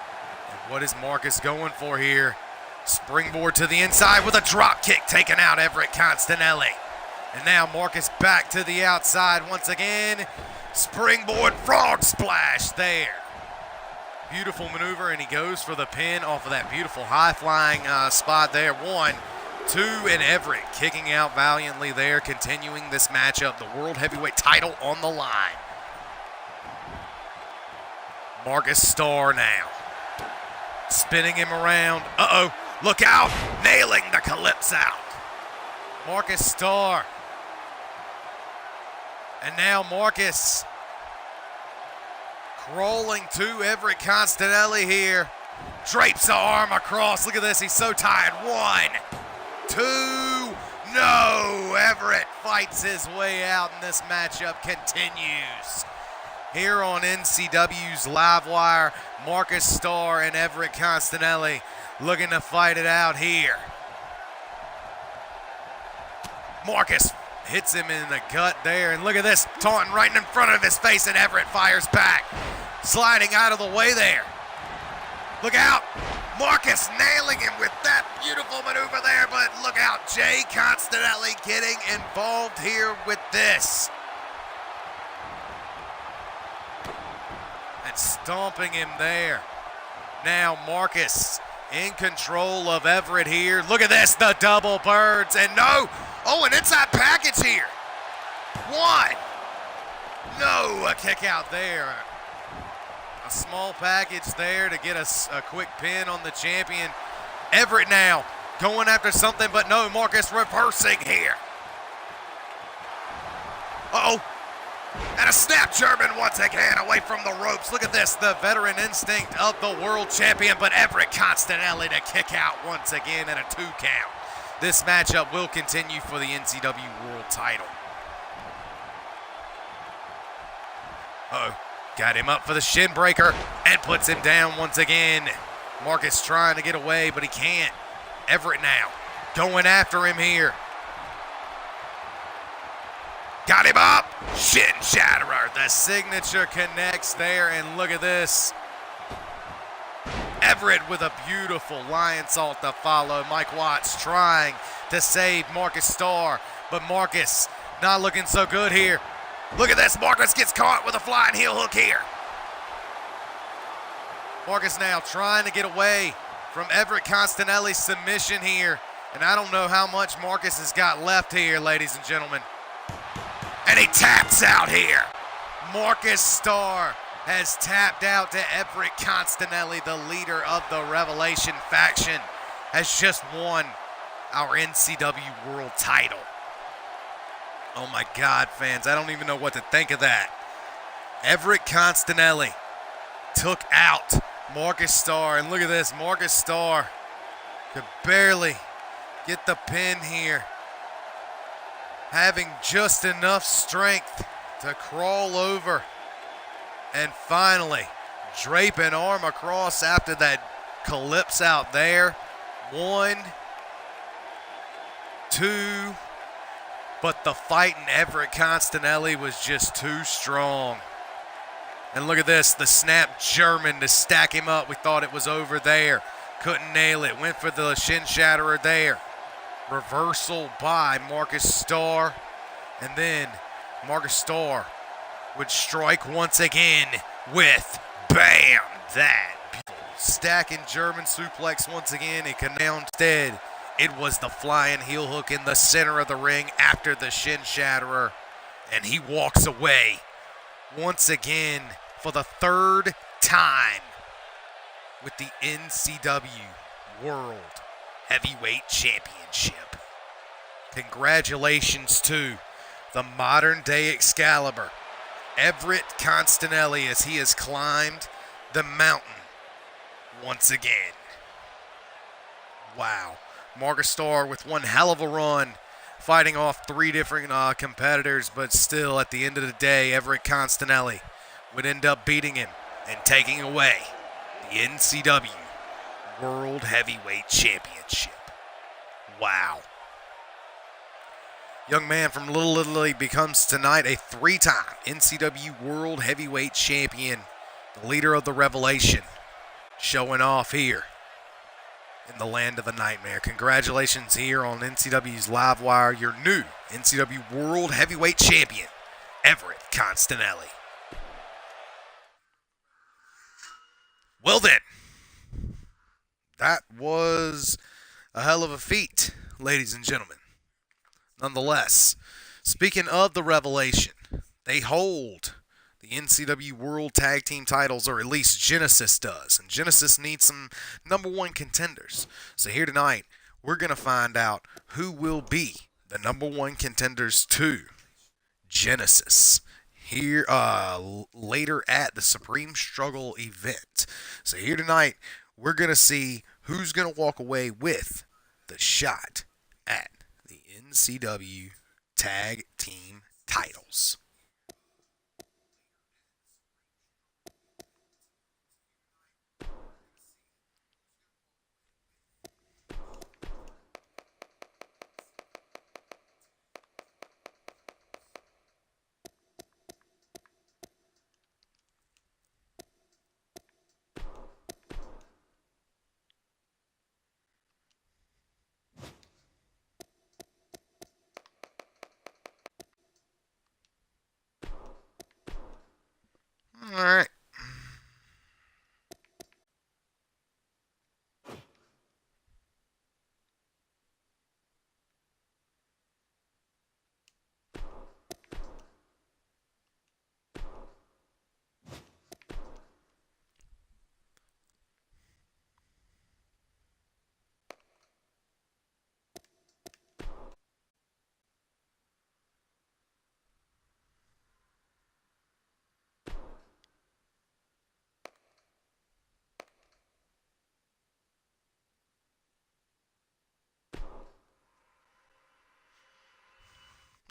And what is Marcus going for here? Springboard to the inside with a drop kick taking out Everett Constanelli. And now Marcus back to the outside once again. Springboard frog splash there. Beautiful maneuver, and he goes for the pin off of that beautiful high-flying spot there. 1, 2, and Everett kicking out valiantly there, continuing this matchup. The World Heavyweight title on the line. Marcus Starr now. Spinning him around. Uh-oh, look out, nailing the Calypso. Marcus Starr. And now Marcus crawling to Everett Constanelli here. Drapes the arm across. Look at this. He's so tired. 1, 2. No. Everett fights his way out, and this matchup continues. Here on NCW's Livewire, Marcus Starr and Everett Constanelli looking to fight it out here. Marcus hits him in the gut there, and look at this, taunting right in front of his face, and Everett fires back. Sliding out of the way there. Look out, Marcus nailing him with that beautiful maneuver there, but look out, Jay Constanelli getting involved here with this. And stomping him there. Now Marcus in control of Everett here. Look at this, the double birds, and no. Oh, an inside package here. 1. No, a kick out there. A small package there to get us a quick pin on the champion. Everett now going after something, but no, Marcus reversing here. Uh-oh. And a snap German once again away from the ropes. Look at this, the veteran instinct of the world champion, but Everett Constanelli to kick out once again at a 2 count. This matchup will continue for the NCW World title. Uh-oh. Got him up for the shin breaker and puts him down once again. Marcus trying to get away, but he can't. Everett now going after him here. Got him up. Shin shatterer. The signature connects there, and look at this. Everett with a beautiful lion salt to follow. Mike Watts trying to save Marcus Starr, but Marcus not looking so good here. Look at this. Marcus gets caught with a flying heel hook here. Marcus now trying to get away from Everett Constanelli's submission here, and I don't know how much Marcus has got left here, ladies and gentlemen. And he taps out here. Marcus Starr has tapped out to Everett Constanelli, the leader of the Revelation faction, has just won our NCW World title. Oh my God, fans, I don't even know what to think of that. Everett Constanelli took out Marcus Starr, and look at this, Marcus Starr could barely get the pin here, having just enough strength to crawl over and finally drape an arm across after that calypso out there. 1, 2, But the fight in Everett Constanelli was just too strong. And look at this, the snap German to stack him up. We thought it was over there. Couldn't nail it. Went for the shin shatterer there. Reversal by Marcus Starr. And then Marcus Starr would strike once again with bam, that beautiful stacking German suplex once again. It could now instead, it was the flying heel hook in the center of the ring after the shin shatterer. And he walks away once again for the third time with the NCW World Heavyweight Championship. Congratulations to the modern day Excalibur, Everett Constanelli, as he has climbed the mountain once again. Wow. Marcus Starr with one hell of a run, fighting off three different competitors, but still at the end of the day, Everett Constanelli would end up beating him and taking away the NCW World Heavyweight Championship. Wow. Young man from Little Italy becomes tonight a three-time NCW World Heavyweight Champion, the leader of the Revelation, showing off here in the land of the nightmare. Congratulations here on NCW's Livewire, your new NCW World Heavyweight Champion, Everett Constanelli. Well then, that was a hell of a feat, ladies and gentlemen. Nonetheless, speaking of the Revelation, they hold the NCW World Tag Team titles, or at least Genesis does. And Genesis needs some number one contenders. So here tonight, we're going to find out who will be the number one contenders to Genesis here later at the Supreme Struggle event. So here tonight, we're going to see who's going to walk away with the shot at the NCW Tag Team titles. All right.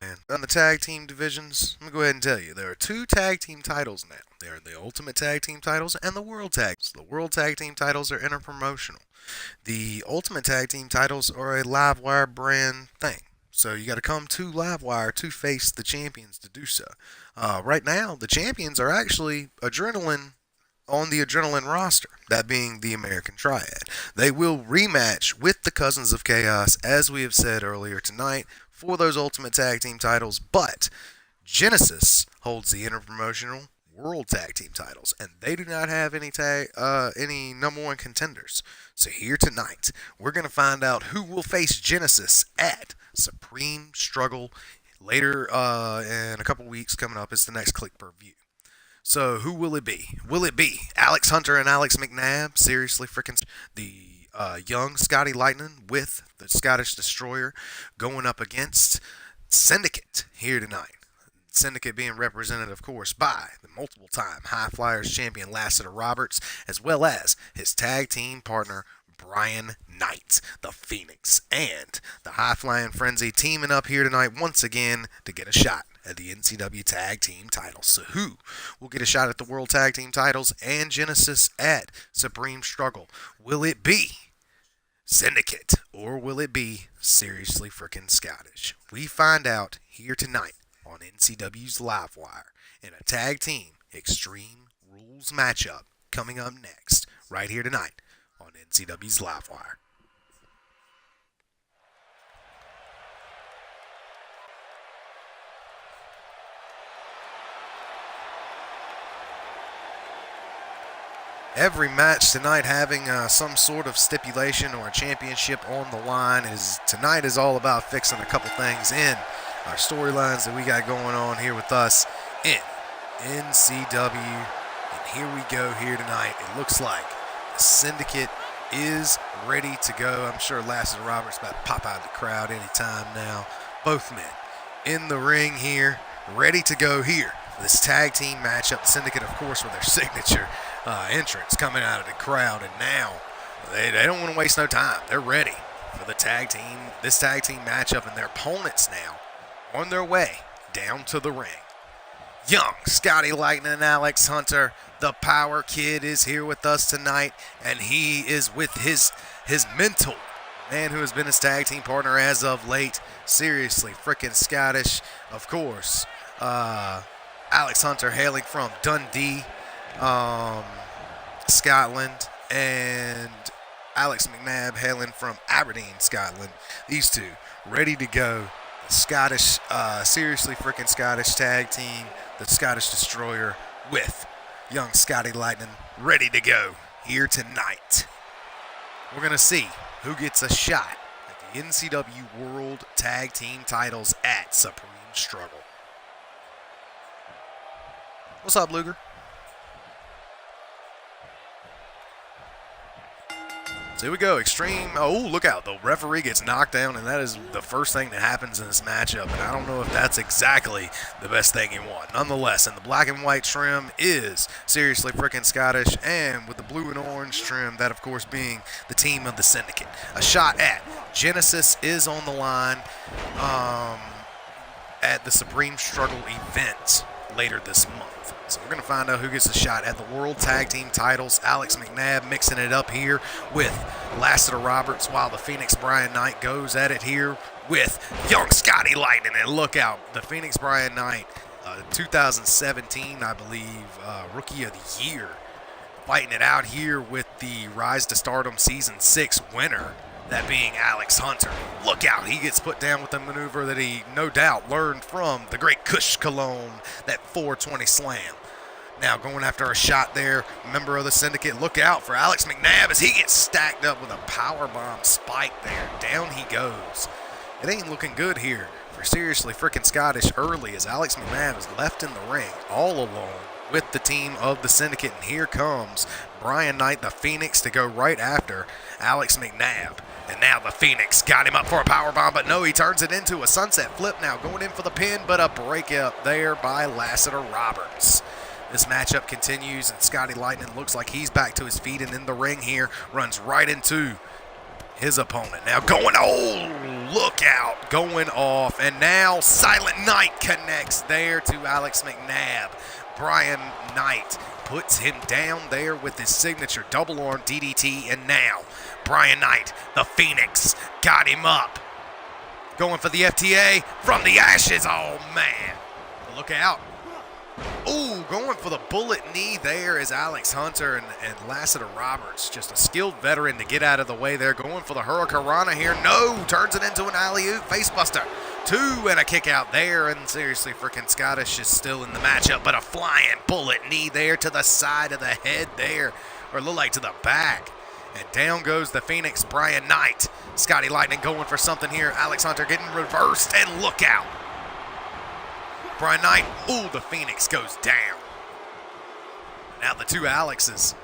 And on the tag team divisions, I'm going to go ahead and tell you, there are two tag team titles now. They are the Ultimate Tag Team titles and the World Tag. The World Tag Team titles are interpromotional. The Ultimate Tag Team titles are a Livewire brand thing. So you got to come to Livewire to face the champions to do so. Right now, the champions are actually Adrenaline on the Adrenaline roster, that being the American Triad. They will rematch with the Cousins of Chaos, as we have said earlier tonight, for those Ultimate Tag Team titles, but Genesis holds the interpromotional World Tag Team titles, and they do not have any number one contenders. So here tonight, we're going to find out who will face Genesis at Supreme Struggle later in a couple weeks coming up. It's the next Click Per View. So who will it be? Will it be Alex Hunter and Alex McNabb? Seriously, freaking the young Scotty Lightning with the Scottish Destroyer going up against Syndicate here tonight. Syndicate being represented, of course, by the multiple-time High Flyers champion Lassiter Roberts, as well as his tag team partner Brian Knight, the Phoenix, and the High Flying Frenzy teaming up here tonight once again to get a shot at the NCW Tag Team titles. So who will get a shot at the World Tag Team titles and Genesis at Supreme Struggle? Will it be Syndicate, or will it be seriously frickin' Scottish? We find out here tonight on NCW's Livewire in a tag team Extreme Rules matchup coming up next, right here tonight on NCW's Livewire. Every match tonight having some sort of stipulation or a championship on the line. Tonight is all about fixing a couple things in our storylines that we got going on here with us in NCW. And here we go here tonight. It looks like the Syndicate is ready to go. I'm sure Lassiter Roberts about to pop out of the crowd anytime now. Both men in the ring here, ready to go here for this tag team matchup. The Syndicate, of course, with their signature entrance coming out of the crowd, and now they don't want to waste no time. They're ready for this tag team matchup, and their opponents now on their way down to the ring. Young Scotty Lightning and Alex Hunter, the Power Kid, is here with us tonight, and he is with his mentor, man who has been his tag team partner as of late. Seriously freaking Scottish, of course. Alex Hunter hailing from Dundee, Scotland, and Alex McNabb hailing from Aberdeen, Scotland. These two ready to go. The Scottish, seriously freaking Scottish tag team, the Scottish Destroyer with young Scotty Lightning, ready to go here tonight. We're going to see who gets a shot at the NCW World Tag Team titles at Supreme Struggle. What's up, Luger? So here we go, Extreme. Oh, look out. The referee gets knocked down, and that is the first thing that happens in this matchup. And I don't know if that's exactly the best thing you want. Nonetheless, and the black and white trim is seriously freaking Scottish, and with the blue and orange trim, that, of course, being the team of the Syndicate. A shot at Genesis is on the line at the Supreme Struggle event later this month. So we're going to find out who gets a shot at the World Tag Team titles. Alex McNabb mixing it up here with Lassiter Roberts, while the Phoenix Brian Knight goes at it here with young Scotty Lightning. And look out, the Phoenix Brian Knight, 2017, I believe, Rookie of the Year, fighting it out here with the Rise to Stardom Season 6 winner, that being Alex Hunter. Look out, he gets put down with a maneuver that he no doubt learned from the great Kush Cologne, that 420 slam. Now going after a shot there, member of the Syndicate. Look out for Alex McNabb as he gets stacked up with a powerbomb spike there. Down he goes. It ain't looking good here for seriously freaking Scottish early, as Alex McNabb is left in the ring all alone with the team of the Syndicate. And here comes Brian Knight, the Phoenix, to go right after Alex McNabb. And now the Phoenix got him up for a powerbomb, but no, he turns it into a sunset flip now, going in for the pin, but a breakup there by Lassiter Roberts. This matchup continues, and Scotty Lightning looks like he's back to his feet and in the ring here, runs right into his opponent. Now going, oh, look out, going off, and now Silent Knight connects there to Alex McNabb. Brian Knight puts him down there with his signature double arm DDT, and now Brian Knight, the Phoenix, got him up. Going for the FTA from the ashes. Oh, man. Look out. Ooh, going for the bullet knee there is Alex Hunter and Lassiter Roberts. Just a skilled veteran to get out of the way there. Going for the Hurricanrana here. No, turns it into an alley-oop facebuster. 2 and a kick out there, and seriously freaking Scottish is still in the matchup, but a flying bullet knee there to the side of the head there, or look like to the back. And down goes the Phoenix, Brian Knight. Scotty Lightning going for something here. Alex Hunter getting reversed, and look out. Brian Knight, ooh, the Phoenix goes down. Now the two Alexes,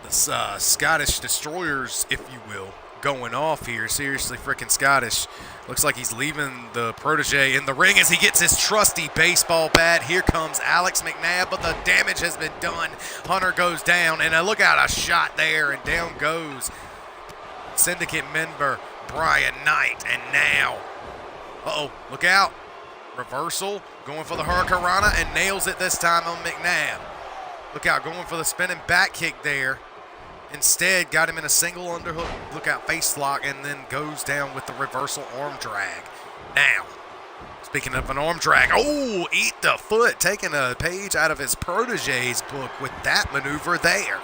the Scottish Destroyers, if you will, going off here. Seriously freaking Scottish. Looks like he's leaving the protege in the ring as he gets his trusty baseball bat. Here comes Alex McNabb, but the damage has been done. Hunter goes down, and look out, a shot there, and down goes Syndicate member Brian Knight. And now, look out. Reversal, going for the Hurricanrana, and nails it this time on McNabb. Look out, going for the spinning back kick there. Instead, got him in a single underhook, lookout face lock, and then goes down with the reversal arm drag. Now, speaking of an arm drag, oh, eat the foot, taking a page out of his protege's book with that maneuver there.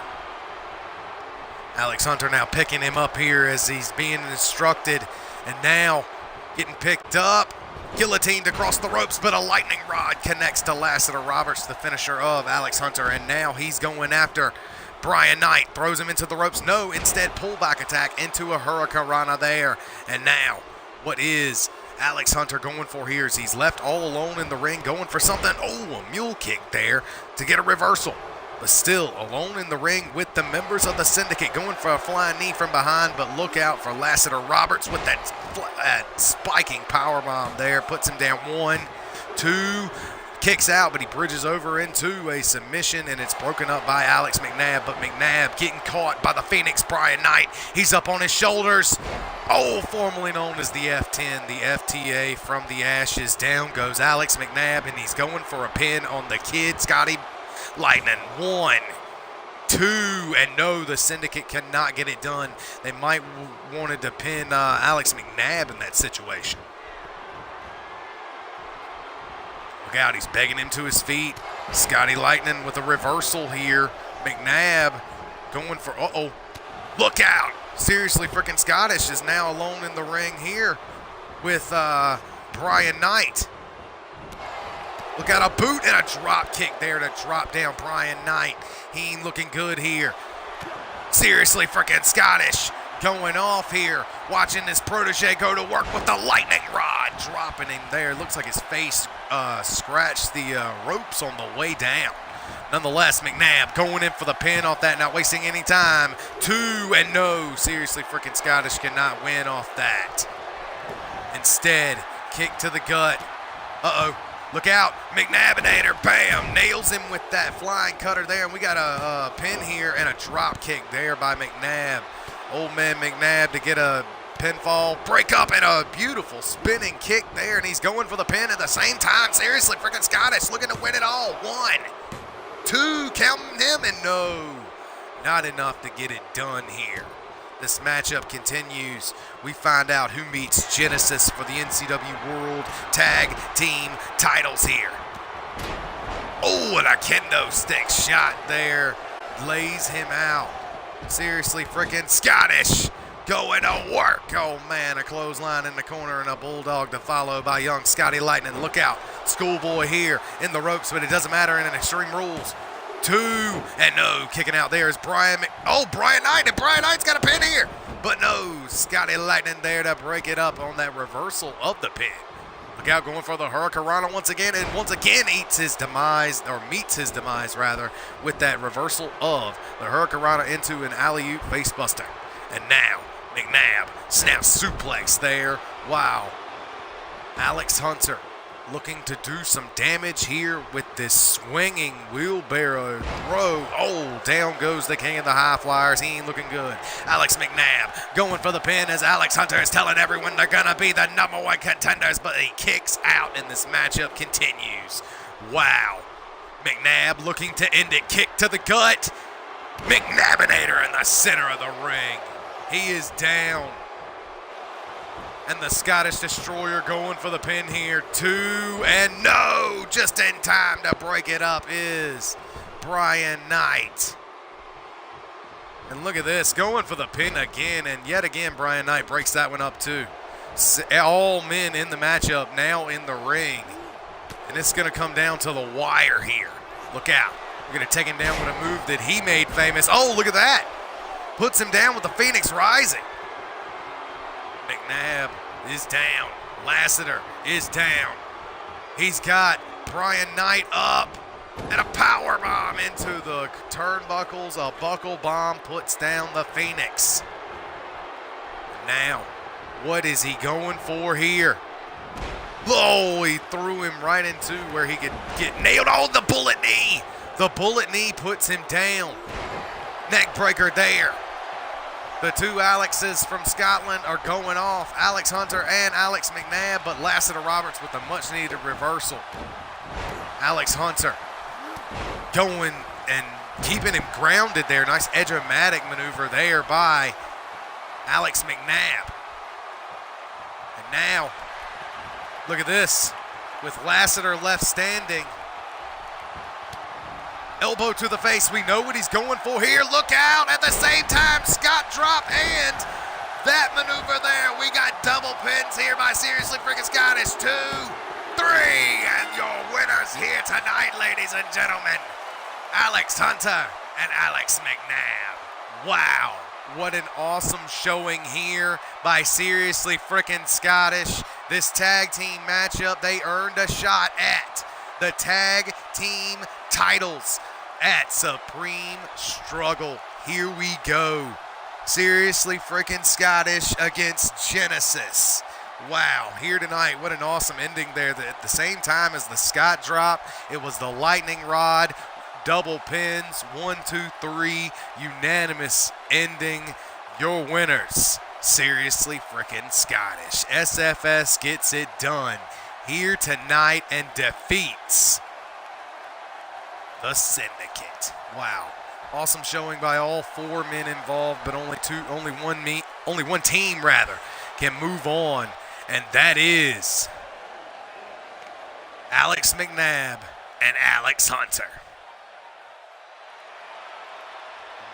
Alex Hunter now picking him up here as he's being instructed, and now getting picked up, guillotined across the ropes, but a lightning rod connects to Lassiter Roberts, the finisher of Alex Hunter, and now he's going after Brian Knight, throws him into the ropes. No, instead pullback attack into a hurricanrana there, and now what is Alex Hunter going for here is he's left all alone in the ring, going for something. Oh, a mule kick there to get a reversal. But still alone in the ring with the members of the Syndicate, going for a flying knee from behind, but look out for Lassiter Roberts with that spiking powerbomb there. Puts him down 1, 2, kicks out, but he bridges over into a submission, and it's broken up by Alex McNabb. But McNabb getting caught by the Phoenix Brian Knight. He's up on his shoulders. Oh, formerly known as the F10, the FTA from the Ashes. Down goes Alex McNabb, and he's going for a pin on the kid, Scotty Lightning. 1, 2, and no, the Syndicate cannot get it done. They might wanted to pin Alex McNabb in that situation. Look out, he's begging him to his feet. Scotty Lightning with a reversal here. McNabb going for, uh-oh, look out. Seriously, freaking Scottish is now alone in the ring here with Brian Knight. Look out, a boot and a drop kick there to drop down Brian Knight. He ain't looking good here. Seriously, freaking Scottish going off here. Watching his protege go to work with the lightning rod. Dropping him there. Looks like his face scratched the ropes on the way down. Nonetheless, McNabb going in for the pin off that, not wasting any time. 2, and no. Seriously, freaking Scottish cannot win off that. Instead, kick to the gut. Uh-oh. Look out, McNabbinator, bam, nails him with that flying cutter there, and we got a pin here and a drop kick there by McNabb. Old man McNabb to get a pinfall, break up, and a beautiful spinning kick there, and he's going for the pin at the same time. Seriously, freaking Scottish looking to win it all. 1, 2, counting him, and no, not enough to get it done here. This matchup continues. We find out who meets Genesis for the NCW World Tag Team titles here. Oh, and a kendo stick shot there. Lays him out. Seriously, freaking Scottish going to work. Oh, man, a clothesline in the corner and a bulldog to follow by young Scotty Lightning. Look out, schoolboy here in the ropes, but it doesn't matter in an Extreme Rules. 2, and no, kicking out there is Brian Knight, and Brian Knight's got a pin here, but no, Scotty Lightning there to break it up on that reversal of the pin. Look out, going for the hurricanrana once again, and once again meets his demise rather, with that reversal of the hurricanrana into an alley-oop facebuster. And now, McNabb snaps suplex there. Wow. Alex Hunter looking to do some damage here with this swinging wheelbarrow throw. Oh, down goes the king of the high flyers. He ain't looking good. Alex McNabb going for the pin as Alex Hunter is telling everyone they're going to be the #1 contenders, but he kicks out and this matchup continues. Wow. McNabb looking to end it. Kick to the gut. McNabbinator in the center of the ring. He is down. And the Scottish Destroyer going for the pin here. 2, and no! Just in time to break it up is Brian Knight. And look at this, going for the pin again, and yet again Brian Knight breaks that one up too. All men in the matchup now in the ring. And it's going to come down to the wire here. Look out. We're going to take him down with a move that he made famous. Oh, look at that. Puts him down with the Phoenix Rising. McNabb is down. Lassiter is down. He's got Brian Knight up. And a power bomb into the turnbuckles. A buckle bomb puts down the Phoenix. And now, what is he going for here? Oh, he threw him right into where he could get nailed. Oh, the bullet knee. The bullet knee puts him down. Neck breaker there. The two Alexes from Scotland are going off. Alex Hunter and Alex McNabb, but Lassiter Roberts with a much-needed reversal. Alex Hunter going and keeping him grounded there. Nice edge-o-matic maneuver there by Alex McNabb. And now, look at this. With Lassiter left standing. Elbow to the face. We know what he's going for here. Look out. At the same time, Scott drop and that maneuver there. We got double pins here by Seriously Freaking Scottish. 2, 3. And your winners here tonight, ladies and gentlemen. Alex Hunter and Alex McNabb. Wow. What an awesome showing here by Seriously Frickin' Scottish. This tag team matchup, they earned a shot at the tag team titles at Supreme Struggle. Here we go. Seriously Frickin' Scottish against Genesis. Wow, here tonight, what an awesome ending there. At the same time as the Scott drop, it was the lightning rod. Double pins, 1, 2, 3, unanimous ending. Your winners, Seriously Frickin' Scottish. SFS gets it done here tonight and defeats the Syndicate. Wow, awesome showing by all 4 men involved, but only one team can move on, and that is Alex McNabb and Alex Hunter.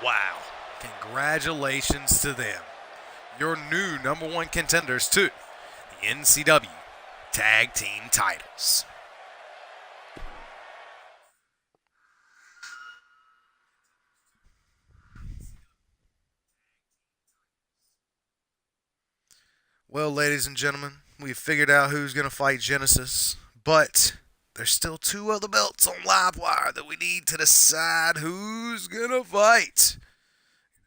Wow. Congratulations to them. Your new number 1 contenders to the NCW Tag Team titles. Well, ladies and gentlemen, we've figured out who's going to fight Genesis, but there's still 2 other belts on Livewire that we need to decide who's going to fight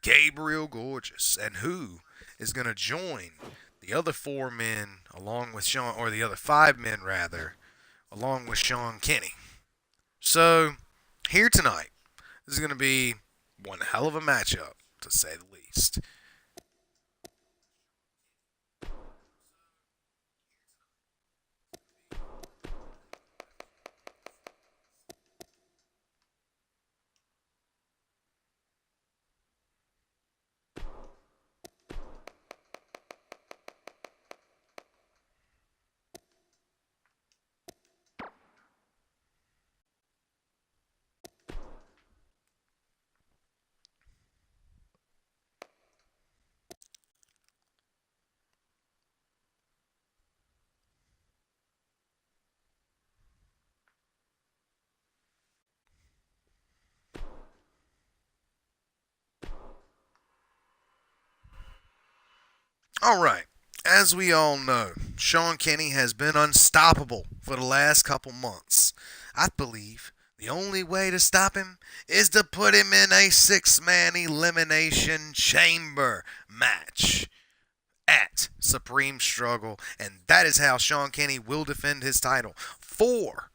Gabriel Gorgeous and who is going to join the other 4 men along with Sean, or the other 5 men rather, along with Sean Kenny. So, here tonight, this is going to be one hell of a matchup, to say the least. Alright, as we all know, Sean Kenny has been unstoppable for the last couple months. I believe the only way to stop him is to put him in a 6-man elimination chamber match at Supreme Struggle, and that is how Sean Kenny will defend his title. 4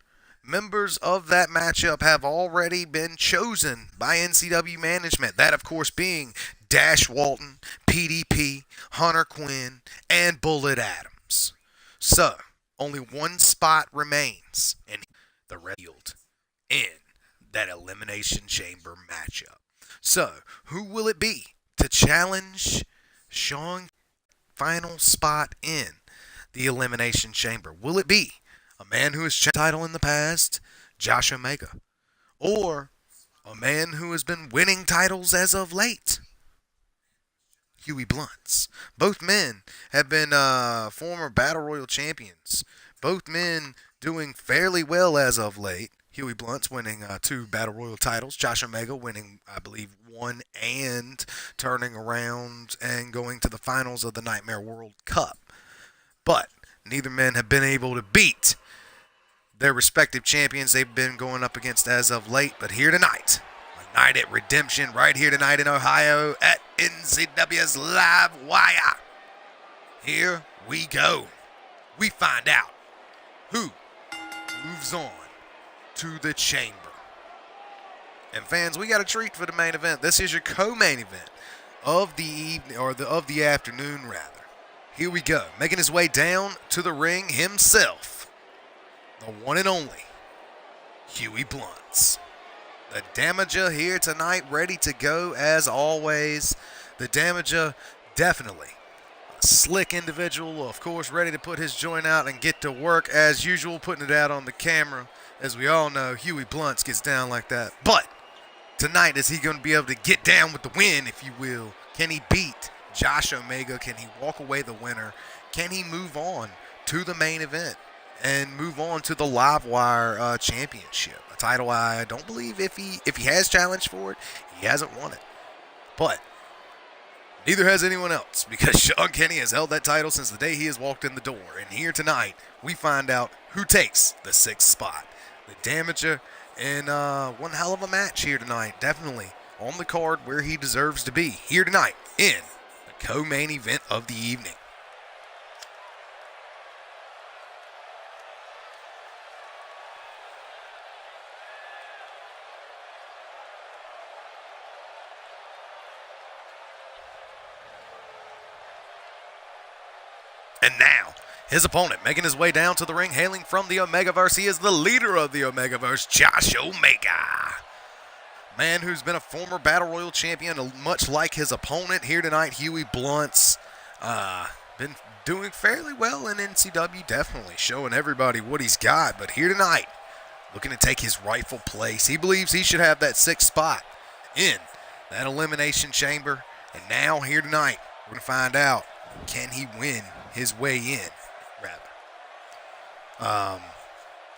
members of that matchup have already been chosen by NCW management. That, of course, being Dash Walton, PDP, Hunter Quinn, and Bullet Adams. So, only 1 spot remains, and the revealed in that Elimination Chamber matchup. So, who will it be to challenge Sean final spot in the Elimination Chamber? Will it be a man who has challenged the title in the past, Josh Omega, or a man who has been winning titles as of late, Huey Blunts? Both men have been former Battle Royal champions. Both men doing fairly well as of late. Huey Blunts winning 2 Battle Royal titles. Josh Omega winning, I believe, 1 and turning around and going to the finals of the Nightmare World Cup. But neither men have been able to beat their respective champions they've been going up against as of late. But here tonight, a night at Redemption, right here tonight in Ohio at NCW's Livewire. Here we go. We find out who moves on to the chamber. And fans, we got a treat for the main event. This is your co-main event of the evening, or of the afternoon rather. Here we go. Making his way down to the ring himself, the one and only Huey Blunts. The Damager here tonight, ready to go as always. The Damager, definitely a slick individual, of course, ready to put his joint out and get to work as usual, putting it out on the camera. As we all know, Huey Blunts gets down like that. But tonight, is he going to be able to get down with the win, if you will? Can he beat Josh Omega? Can he walk away the winner? Can he move on to the main event and move on to the Livewire Championship? A title I don't believe if he has challenged for it, he hasn't won it. But neither has anyone else, because Sean Kenny has held that title since the day he has walked in the door. And here tonight, we find out who takes the 6th spot. The Damager, and one hell of a match here tonight. Definitely on the card where he deserves to be. Here tonight in the co-main event of the evening. And now, his opponent making his way down to the ring, hailing from the Omegaverse. He is the leader of the Omegaverse, Josh Omega. Man who's been a former Battle Royal champion, much like his opponent here tonight, Huey Blunts. Been doing fairly well in NCW, definitely showing everybody what he's got. But here tonight, looking to take his rightful place. He believes he should have that 6th spot in that Elimination Chamber. And now, here tonight, we're going to find out, can he win his way in, rather.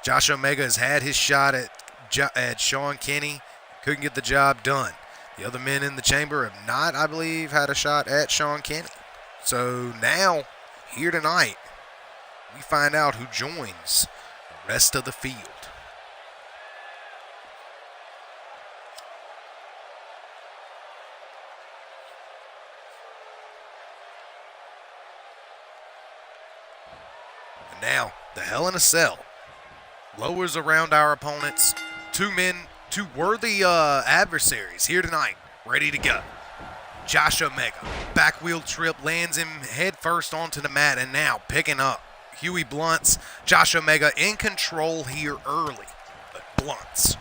Josh Omega has had his shot at Sean Kenny. Couldn't get the job done. The other men in the chamber have not, I believe, had a shot at Sean Kenny. So now, here tonight, we find out who joins the rest of the field. Now, the Hell in a Cell lowers around our opponents. Two worthy adversaries here tonight, ready to go. Josh Omega, back wheel trip, lands him head first onto the mat, and now picking up Huey Blunts. Josh Omega in control here early, but Blunts,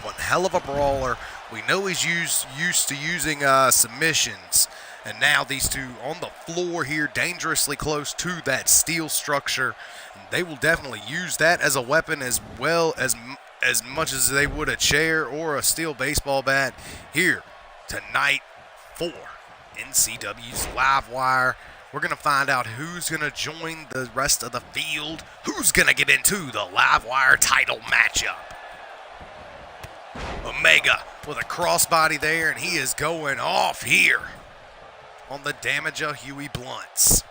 one hell of a brawler. We know he's used to using submissions. And now these two on the floor here, dangerously close to that steel structure. They will definitely use that as a weapon as well as much as they would a chair or a steel baseball bat here tonight for NCW's Livewire. We're going to find out who's going to join the rest of the field, who's going to get into the Livewire title matchup. Omega with a crossbody there, and he is going off here on the Damager Huey Blunts.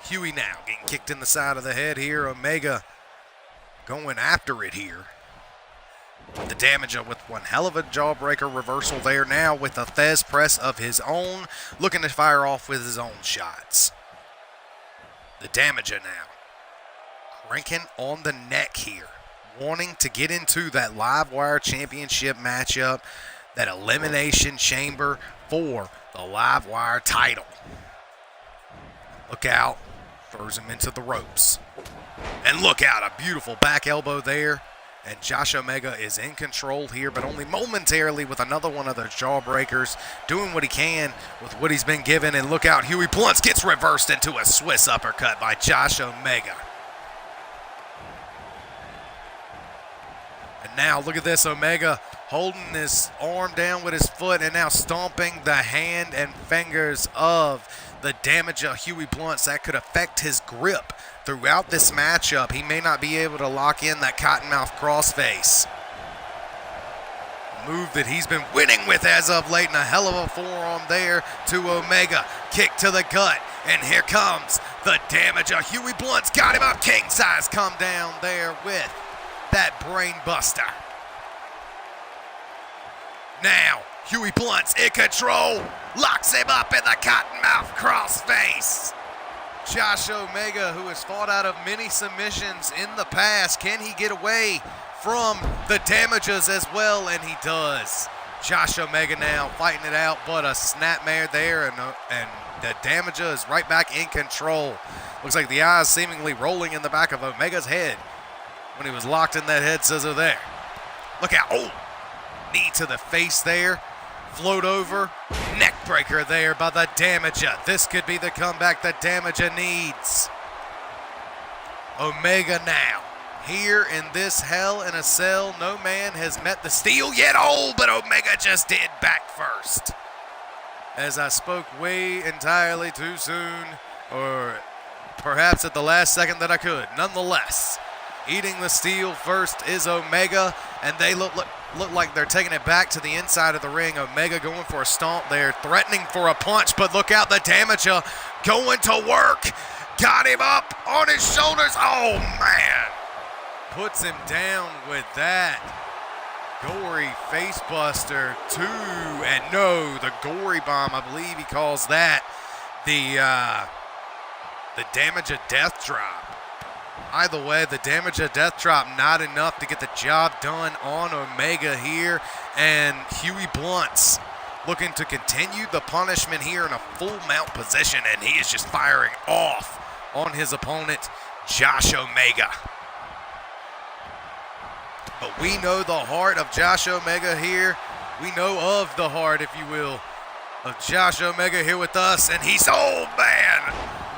Huey now getting kicked in the side of the head here. Omega going after it here. The Damager with one hell of a jawbreaker reversal there now with a Thez press of his own, looking to fire off with his own shots. The Damager now cranking on the neck here, wanting to get into that Livewire Championship matchup, that Elimination Chamber for the Livewire title. Look out. Throws him into the ropes. And look out, a beautiful back elbow there. And Josh Omega is in control here, but only momentarily with another one of those jawbreakers, doing what he can with what he's been given. And look out, Huey Blunts gets reversed into a Swiss uppercut by Josh Omega. And now look at this, Omega holding his arm down with his foot and now stomping the hand and fingers of the Damager Huey Blunts. That could affect his grip throughout this matchup. He may not be able to lock in that cottonmouth crossface. A move that he's been winning with as of late, and a hell of a forearm there to Omega. Kick to the gut, and here comes the Damager. Huey Blunts got him up king size. Come down there with that brain buster. Now, Huey Blunts in control, locks him up in the cottonmouth crossface. Josh Omega, who has fought out of many submissions in the past, can he get away from the Damagers as well? And he does. Josh Omega now fighting it out, but a snapmare there, and the Damager is right back in control. Looks like the eyes seemingly rolling in the back of Omega's head when he was locked in that head scissor there. Look out. Oh, knee to the face there. Float over. Neck breaker there by the Damager. This could be the comeback the Damager needs. Omega now. Here in this Hell in a Cell, no man has met the steel yet. Oh, but Omega just did back first. As I spoke way entirely too soon, or perhaps at the last second that I could. Nonetheless, eating the steel first is Omega, and they look like they're taking it back to the inside of the ring. Omega going for a stomp there, threatening for a punch, but look out, the Damager going to work. Got him up on his shoulders. Oh, man. Puts him down with that. Gory facebuster, 2, and no, the gory bomb, I believe he calls that the Damager death drop. Either way, the Damager death drop not enough to get the job done on Omega here, and Huey Blunt's looking to continue the punishment here in a full mount position, and he is just firing off on his opponent, Josh Omega. But we know the heart of Josh Omega here. We know of the heart, if you will, of Josh Omega here with us. And he's, oh man,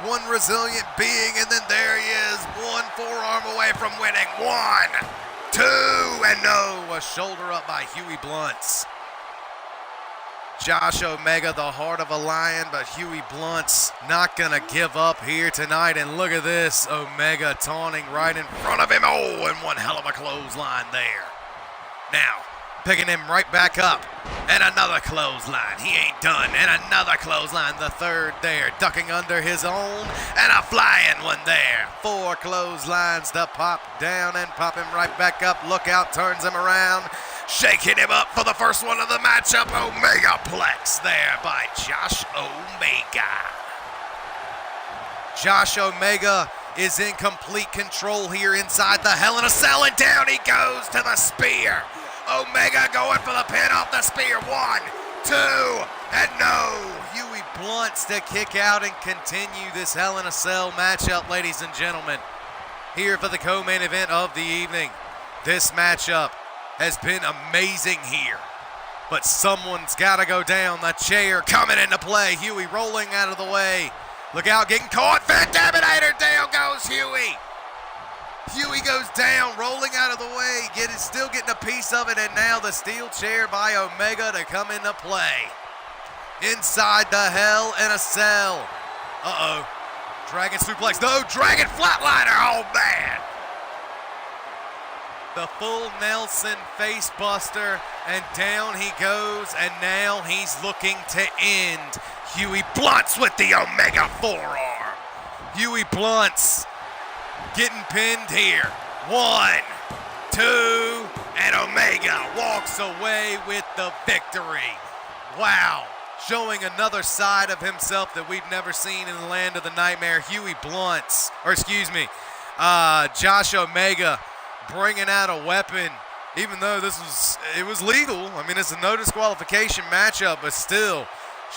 one resilient being, and then there he is, one forearm away from winning. 1, 2, and no, a shoulder up by Huey Blunt's. Josh Omega, the heart of a lion, but Huey Blunt's not going to give up here tonight. And look at this, Omega taunting right in front of him. Oh, and one hell of a clothesline there. Now, picking him right back up. And another clothesline. He ain't done. And another clothesline, the third there. Ducking under his own. And a flying one there. 4 clotheslines to pop down and pop him right back up. Look out, turns him around. Shaking him up for the first one of the matchup. Omegaplex there by Josh Omega. Josh Omega is in complete control here inside the Hell in a Cell, and down he goes to the spear. Omega going for the pin off the spear. 1, 2, and no. Huey Blunt's to kick out and continue this Hell in a Cell matchup, ladies and gentlemen. Here for the co-main event of the evening. This matchup has been amazing here, but someone's got to go down. The chair coming into play. Huey rolling out of the way. Look out, getting caught. Fantaminator, down goes Huey. Huey goes down, rolling out of the way, still getting a piece of it, and now the steel chair by Omega to come into play. Inside the Hell in a Cell. Uh-oh. Dragon suplex. No, Dragon flatliner. Oh, man. The full Nelson face buster, and down he goes, and now he's looking to end. Huey Blunt's with the Omega forearm. Huey Blunt's getting pinned here. 1, 2, and Omega walks away with the victory. Wow, showing another side of himself that we've never seen in the land of the nightmare. Huey Blunt's, Josh Omega bringing out a weapon, even though it was legal. I mean, it's a no disqualification matchup, but still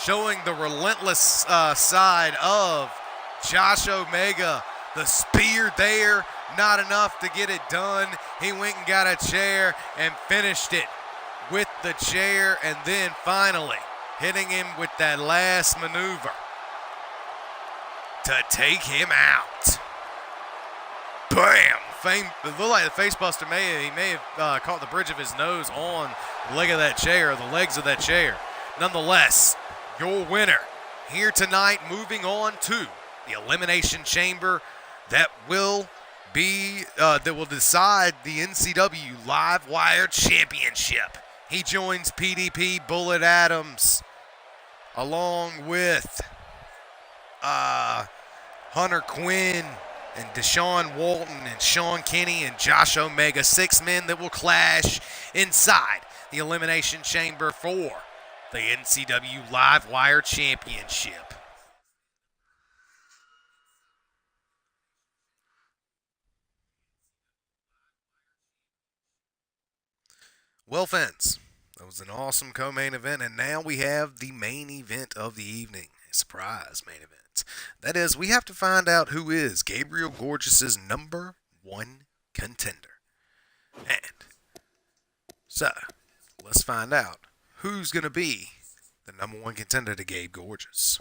showing the relentless side of Josh Omega. The spear there, not enough to get it done. He went and got a chair and finished it with the chair, and then finally hitting him with that last maneuver to take him out. Bam! It looked like the facebuster may have caught the bridge of his nose on the leg of that chair, or the legs of that chair. Nonetheless, your winner here tonight, moving on to the Elimination Chamber that will decide the NCW Livewire Championship. He joins PDP Bullet Adams along with Hunter Quinn and Deshaun Walton and Sean Kinney and Josh Omega. 6 men that will clash inside the Elimination Chamber for the NCW Livewire Championship. Well, fans, that was an awesome co-main event, and now we have the main event of the evening. A surprise main event. That is, we have to find out who is Gabriel Gorgeous's #1 contender. And So, let's find out who's going to be the number one contender to Gabe Gorgeous.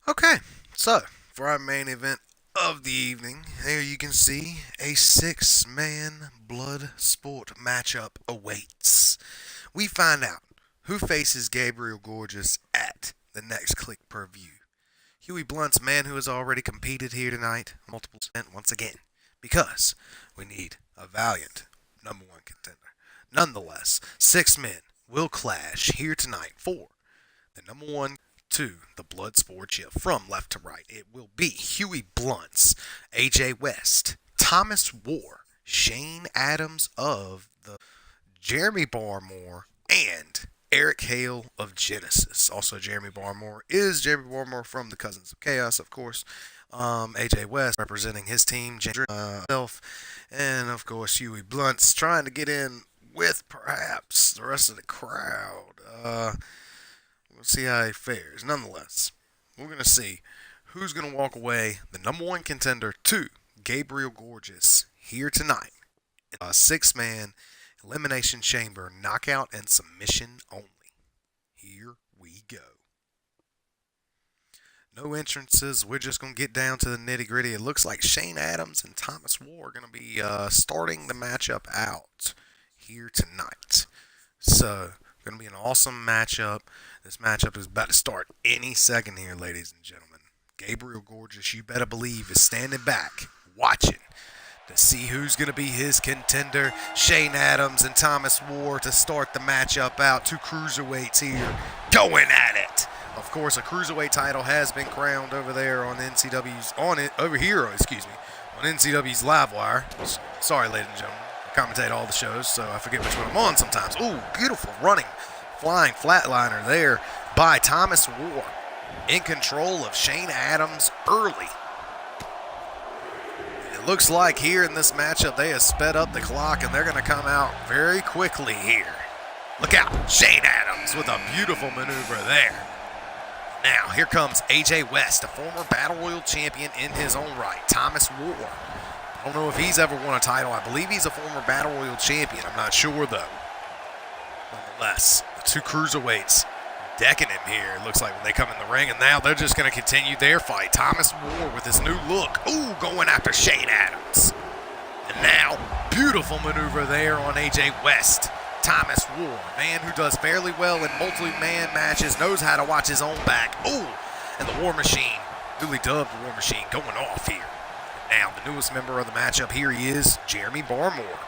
Okay, so for our main event of the evening, here you can see a 6-man blood sport matchup awaits. We find out who faces Gabriel Gorgeous at the next Click Per View. Huey Blunt's man who has already competed here tonight, multiple percent once again, because we need a valiant number one contender. Nonetheless, 6 men will clash here tonight for the number one to the Bloodsport chip from left to right. It will be Huey Blunt's AJ West, Thomas War, Shane Adams of the Jeremy Barmore, and Eric Hale of Genesis. Also, Jeremy Barmore is Jeremy Barmore from the Cousins of Chaos, of course. AJ West representing his team, himself, and of course Huey Blunt's trying to get in with perhaps the rest of the crowd. We'll see how he fares. Nonetheless, we're going to see who's going to walk away the number one contender to Gabriel Gorgeous here tonight. A 6-man elimination chamber knockout and submission only. Here we go. No entrances. We're just going to get down to the nitty gritty. It looks like Shane Adams and Thomas War are going to be starting the matchup out here tonight. So, going to be an awesome matchup. This matchup is about to start any second here, ladies and gentlemen. Gabriel Gorgeous, you better believe, is standing back, watching to see who's going to be his contender. Shane Adams and Thomas War to start the matchup out. 2 cruiserweights here going at it. Of course, a cruiserweight title has been crowned over there on NCW's on NCW's Livewire. Sorry, ladies and gentlemen. I commentate all the shows, so I forget which one I'm on sometimes. Ooh, beautiful running, flying flatliner there by Thomas War. In control of Shane Adams early. It looks like here in this matchup they have sped up the clock and they're going to come out very quickly here. Look out, Shane Adams with a beautiful maneuver there. Now, here comes AJ West, a former Battle Royal champion in his own right. Thomas War. I don't know if he's ever won a title. I believe he's a former Battle Royal champion. I'm not sure, though. Nonetheless, the 2 cruiserweights decking him here, it looks like, when they come in the ring. And now they're just going to continue their fight. Thomas War with his new look. Ooh, going after Shane Adams. And now, beautiful maneuver there on AJ West. Thomas War, man who does fairly well in multi-man matches, knows how to watch his own back. Ooh, and the War Machine, newly dubbed War Machine, going off here. Now, the newest member of the matchup, here he is, Jeremy Barmore.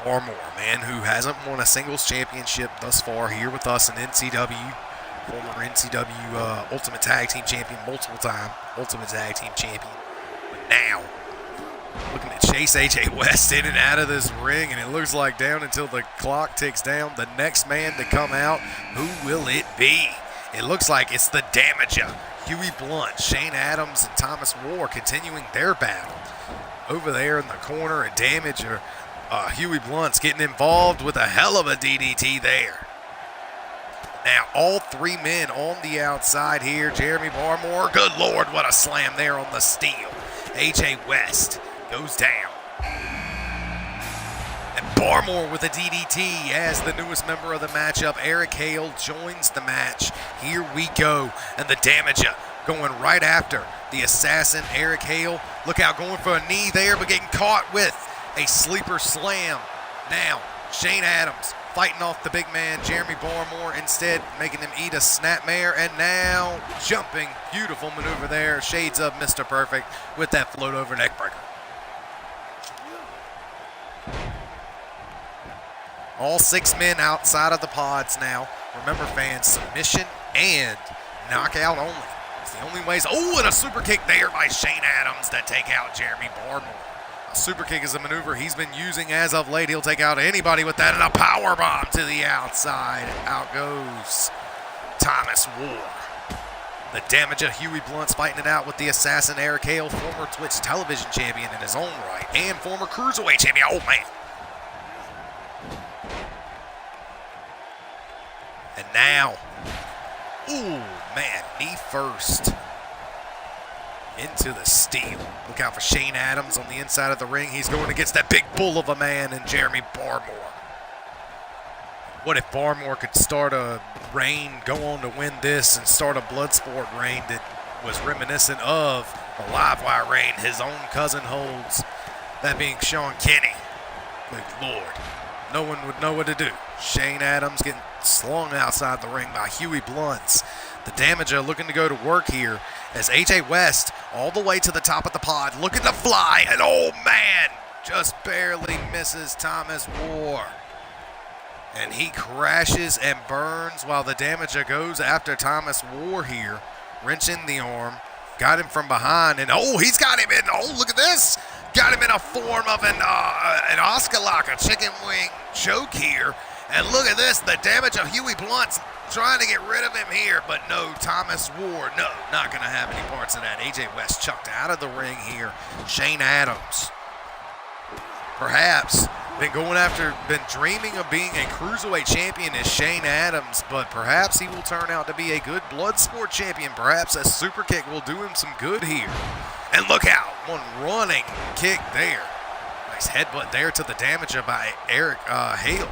Barmore, man who hasn't won a singles championship thus far here with us in NCW. Former NCW Ultimate Tag Team Champion multiple time, Ultimate Tag Team Champion. But now, looking at Chase AJ West in and out of this ring, and it looks like down until the clock ticks down, the next man to come out, who will it be? It looks like it's the Damager, Huey Blunt, Shane Adams, and Thomas War continuing their battle. Over there in the corner, a Damager, Huey Blunt's getting involved with a hell of a DDT there. Now, all three men on the outside here. Jeremy Barmore, good Lord, what a slam there on the steel. AJ West goes down. And Barmore with a DDT as the newest member of the matchup. Eric Hale joins the match. Here we go. And the Damager going right after the assassin, Eric Hale. Look out, going for a knee there, but getting caught with a sleeper slam. Now, Shane Adams fighting off the big man, Jeremy Barmore, instead making him eat a snapmare, and now jumping, beautiful maneuver there, shades of Mr. Perfect with that float over neckbreaker. All 6 men outside of the pods now. Remember, fans, submission and knockout only. It's the only ways. Oh, and a super kick there by Shane Adams to take out Jeremy Barmore. A super kick is a maneuver he's been using as of late. He'll take out anybody with that, and a power bomb to the outside. Out goes Thomas War. The Damager, Huey Blunt's fighting it out with the assassin, Eric Hale, former Twitch television champion in his own right, and former Cruiserweight champion. Oh, man. And now, ooh, man, knee first into the steel. Look out for Shane Adams on the inside of the ring. He's going against that big bull of a man in Jeremy Barmore. What if Barmore could start a reign, go on to win this, and start a Bloodsport reign that was reminiscent of the Livewire reign his own cousin holds, that being Sean Kenny. Good Lord. No one would know what to do. Shane Adams getting slung outside the ring by Huey Blunt. The Damager looking to go to work here as AJ West all the way to the top of the pod, looking to fly, and oh man, just barely misses Thomas War. And he crashes and burns while the Damager goes after Thomas War here, wrenching the arm, got him from behind, and oh, he's got him in, oh, look at this, got him in a form of an Oscar lock, a chicken wing choke here. And look at this, the Damager, Huey Blunt's trying to get rid of him here, but no, Thomas War, no, not going to have any parts of that. AJ West chucked out of the ring here. Shane Adams, perhaps, been dreaming of being a Cruiserweight champion as Shane Adams, but perhaps he will turn out to be a good Bloodsport champion. Perhaps a super kick will do him some good here. And look out, one running kick there. Nice headbutt there to the Damager by Eric Hale.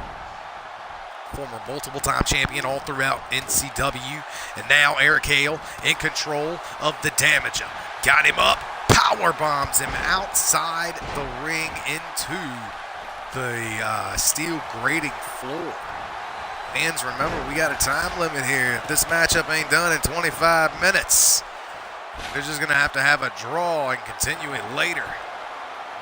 Former multiple-time champion all throughout NCW. And now Eric Hale in control of the Damager. Got him up, power bombs him outside the ring into the steel grating floor. Fans, remember, we got a time limit here. If this matchup ain't done in 25 minutes, they're just going to have a draw and continue it later.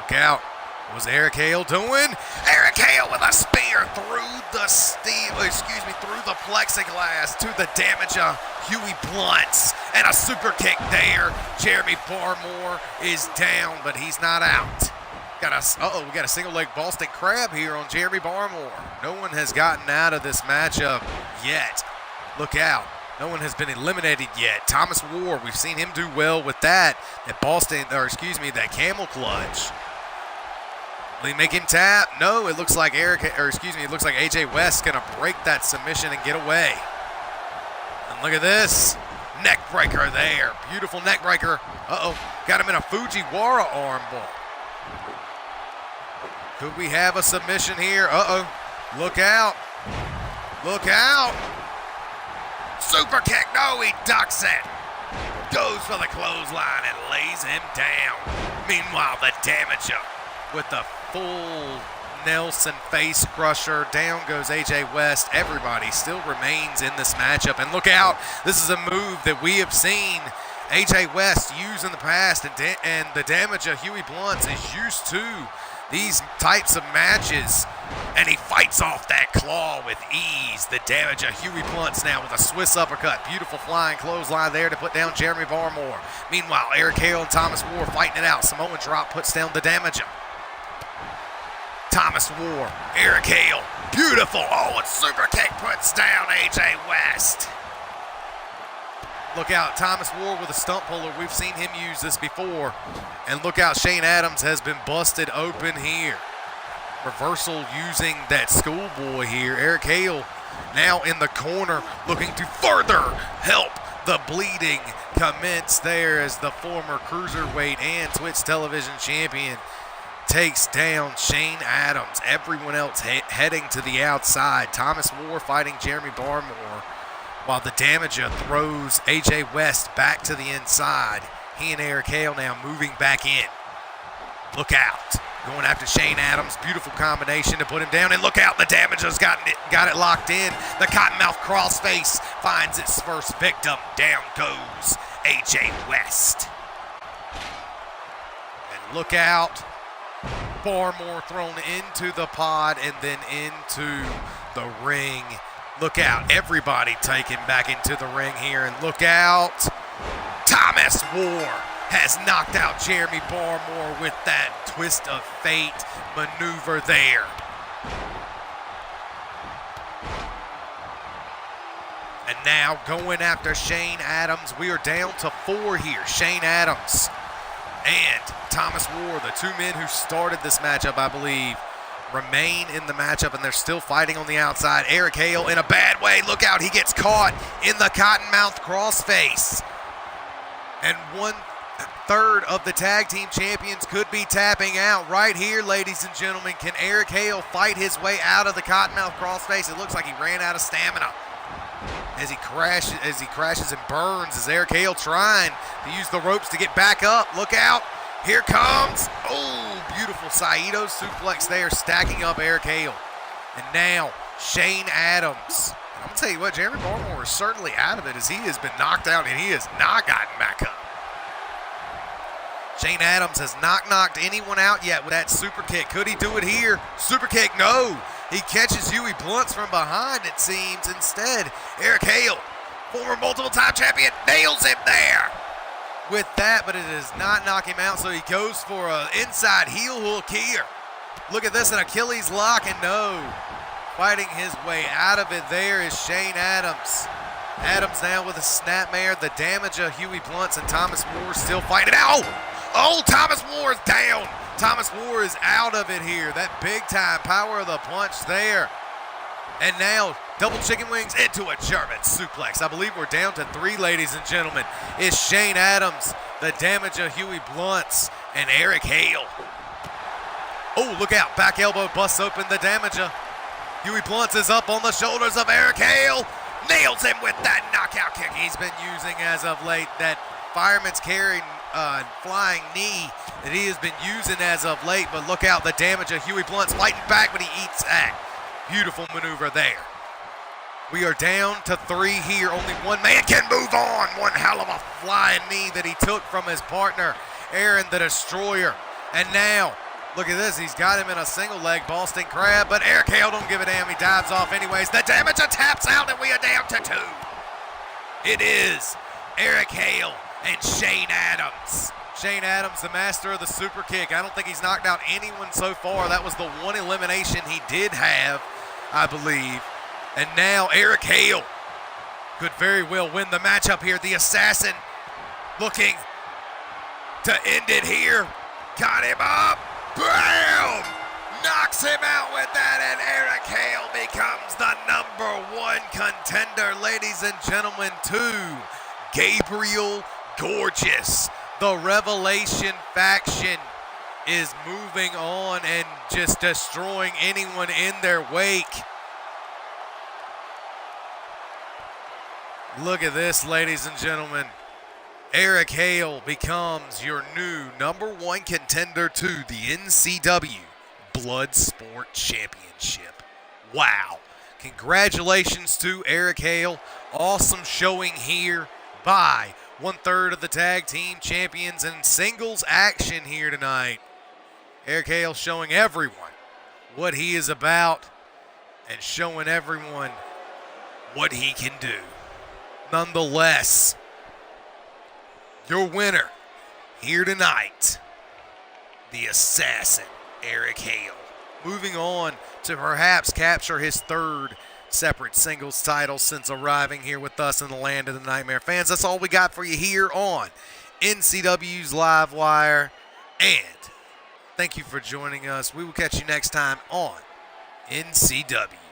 Look out. What was Eric Hale doing? Eric Hale with a spear through the through the plexiglass to the Damager, Huey Blunt, and a super kick there. Jeremy Barmore is down, but he's not out. We got a single leg Boston Crab here on Jeremy Barmore. No one has gotten out of this matchup yet. Look out. No one has been eliminated yet. Thomas War, we've seen him do well with that camel clutch. Will he make him tap? No, it looks like AJ West's gonna break that submission and get away. And look at this. Neck breaker there. Beautiful neck breaker. Got him in a Fujiwara armbar. Could we have a submission here? Look out. Look out. Super kick. No, he ducks it. Goes for the clothesline and lays him down. Meanwhile, the Damager with the full Nelson face crusher. Down goes AJ West. Everybody still remains in this matchup. And look out, this is a move that we have seen AJ West use in the past, and the damage of Huey Blunts is used to these types of matches, and he fights off that claw with ease. The damage of Huey Blunts now with a Swiss uppercut. Beautiful flying clothesline there to put down Jeremy Barmore. Meanwhile, Eric Hale and Thomas War fighting it out. Samoan drop puts down the damage. Thomas War, Eric Hale, beautiful. Oh, and super kick puts down AJ West. Look out, Thomas War with a stump puller. We've seen him use this before. And look out, Shane Adams has been busted open here. Reversal using that schoolboy here. Eric Hale now in the corner looking to further help the bleeding commence there as the former Cruiserweight and Twitch Television champion takes down Shane Adams. Everyone else heading to the outside. Thomas War fighting Jeremy Barmore, while the Damager throws AJ West back to the inside. He and Eric Hale now moving back in. Look out. Going after Shane Adams. Beautiful combination to put him down. And look out, the Damager's got it locked in. The Cottonmouth crossface finds its first victim. Down goes AJ West. And look out. Barmore thrown into the pod and then into the ring. Look out, everybody taken back into the ring here, and look out. Thomas War has knocked out Jeremy Barmore with that twist of fate maneuver there. And now going after Shane Adams. We are down to 4 here. Shane Adams and Thomas War, the two men who started this matchup, I believe, remain in the matchup, and they're still fighting on the outside. Eric Hale in a bad way. Look out, he gets caught in the Cottonmouth crossface. And 1/3 of the tag team champions could be tapping out right here, ladies and gentlemen. Can Eric Hale fight his way out of the Cottonmouth crossface? It looks like he ran out of stamina as he crashes and burns. Is Eric Hale trying to use the ropes to get back up? Look out. Here comes, oh, beautiful Saito suplex there, stacking up Eric Hale. And now, Shane Adams. I'm going to tell you what, Jeremy Barmore is certainly out of it as he has been knocked out and he has not gotten back up. Shane Adams has not knocked anyone out yet with that super kick. Could he do it here? Super kick, no. He catches Huey Blunts from behind, it seems. Instead, Eric Hale, former multiple-time champion, nails him there with that, but it does not knock him out, so he goes for an inside heel hook here. Look at this, an Achilles lock, and no. Fighting his way out of it there is Shane Adams. Adams now with a snapmare. The damage of Huey Blunts and Thomas War still fighting. Oh, Thomas War is down. Thomas War is out of it here. That big-time power of the punch there. And now, double chicken wings into a German suplex. I believe we're down to 3, ladies and gentlemen. It's Shane Adams, the damage of Huey Blunts, and Eric Hale. Oh, look out. Back elbow busts open the damager. Huey Blunts is up on the shoulders of Eric Hale. Nails him with that knockout kick he's been using as of late. That fireman's carry flying knee that he has been using as of late. But look out, the damage of Huey Blunts fighting back, but he eats that. Beautiful maneuver there. We are down to 3 here. Only one man can move on. One hell of a flying knee that he took from his partner, Aaron the Destroyer. And now, look at this. He's got him in a single leg Boston Crab, but Eric Hale don't give a damn. He dives off anyways. The damager taps out, and we are down to 2. It is Eric Hale and Shane Adams. Shane Adams, the master of the super kick. I don't think he's knocked out anyone so far. That was the one elimination he did have, I believe. And now Eric Hale could very well win the matchup here. The assassin looking to end it here. Got him up. Bam! Knocks him out with that, and Eric Hale becomes the #1 contender, ladies and gentlemen, to Gabriel Gorgeous. The Revelation faction is moving on and just destroying anyone in their wake. Look at this, ladies and gentlemen. Eric Hale becomes your new #1 contender to the NCW Bloodsport Championship. Wow. Congratulations to Eric Hale. Awesome showing here by 1/3 of the tag team champions in singles action here tonight. Eric Hale showing everyone what he is about and showing everyone what he can do. Nonetheless, your winner here tonight, the assassin, Eric Hale. Moving on to perhaps capture his third separate singles title since arriving here with us in the land of the Nightmare. Fans, that's all we got for you here on NCW's Livewire. And thank you for joining us. We will catch you next time on NCW.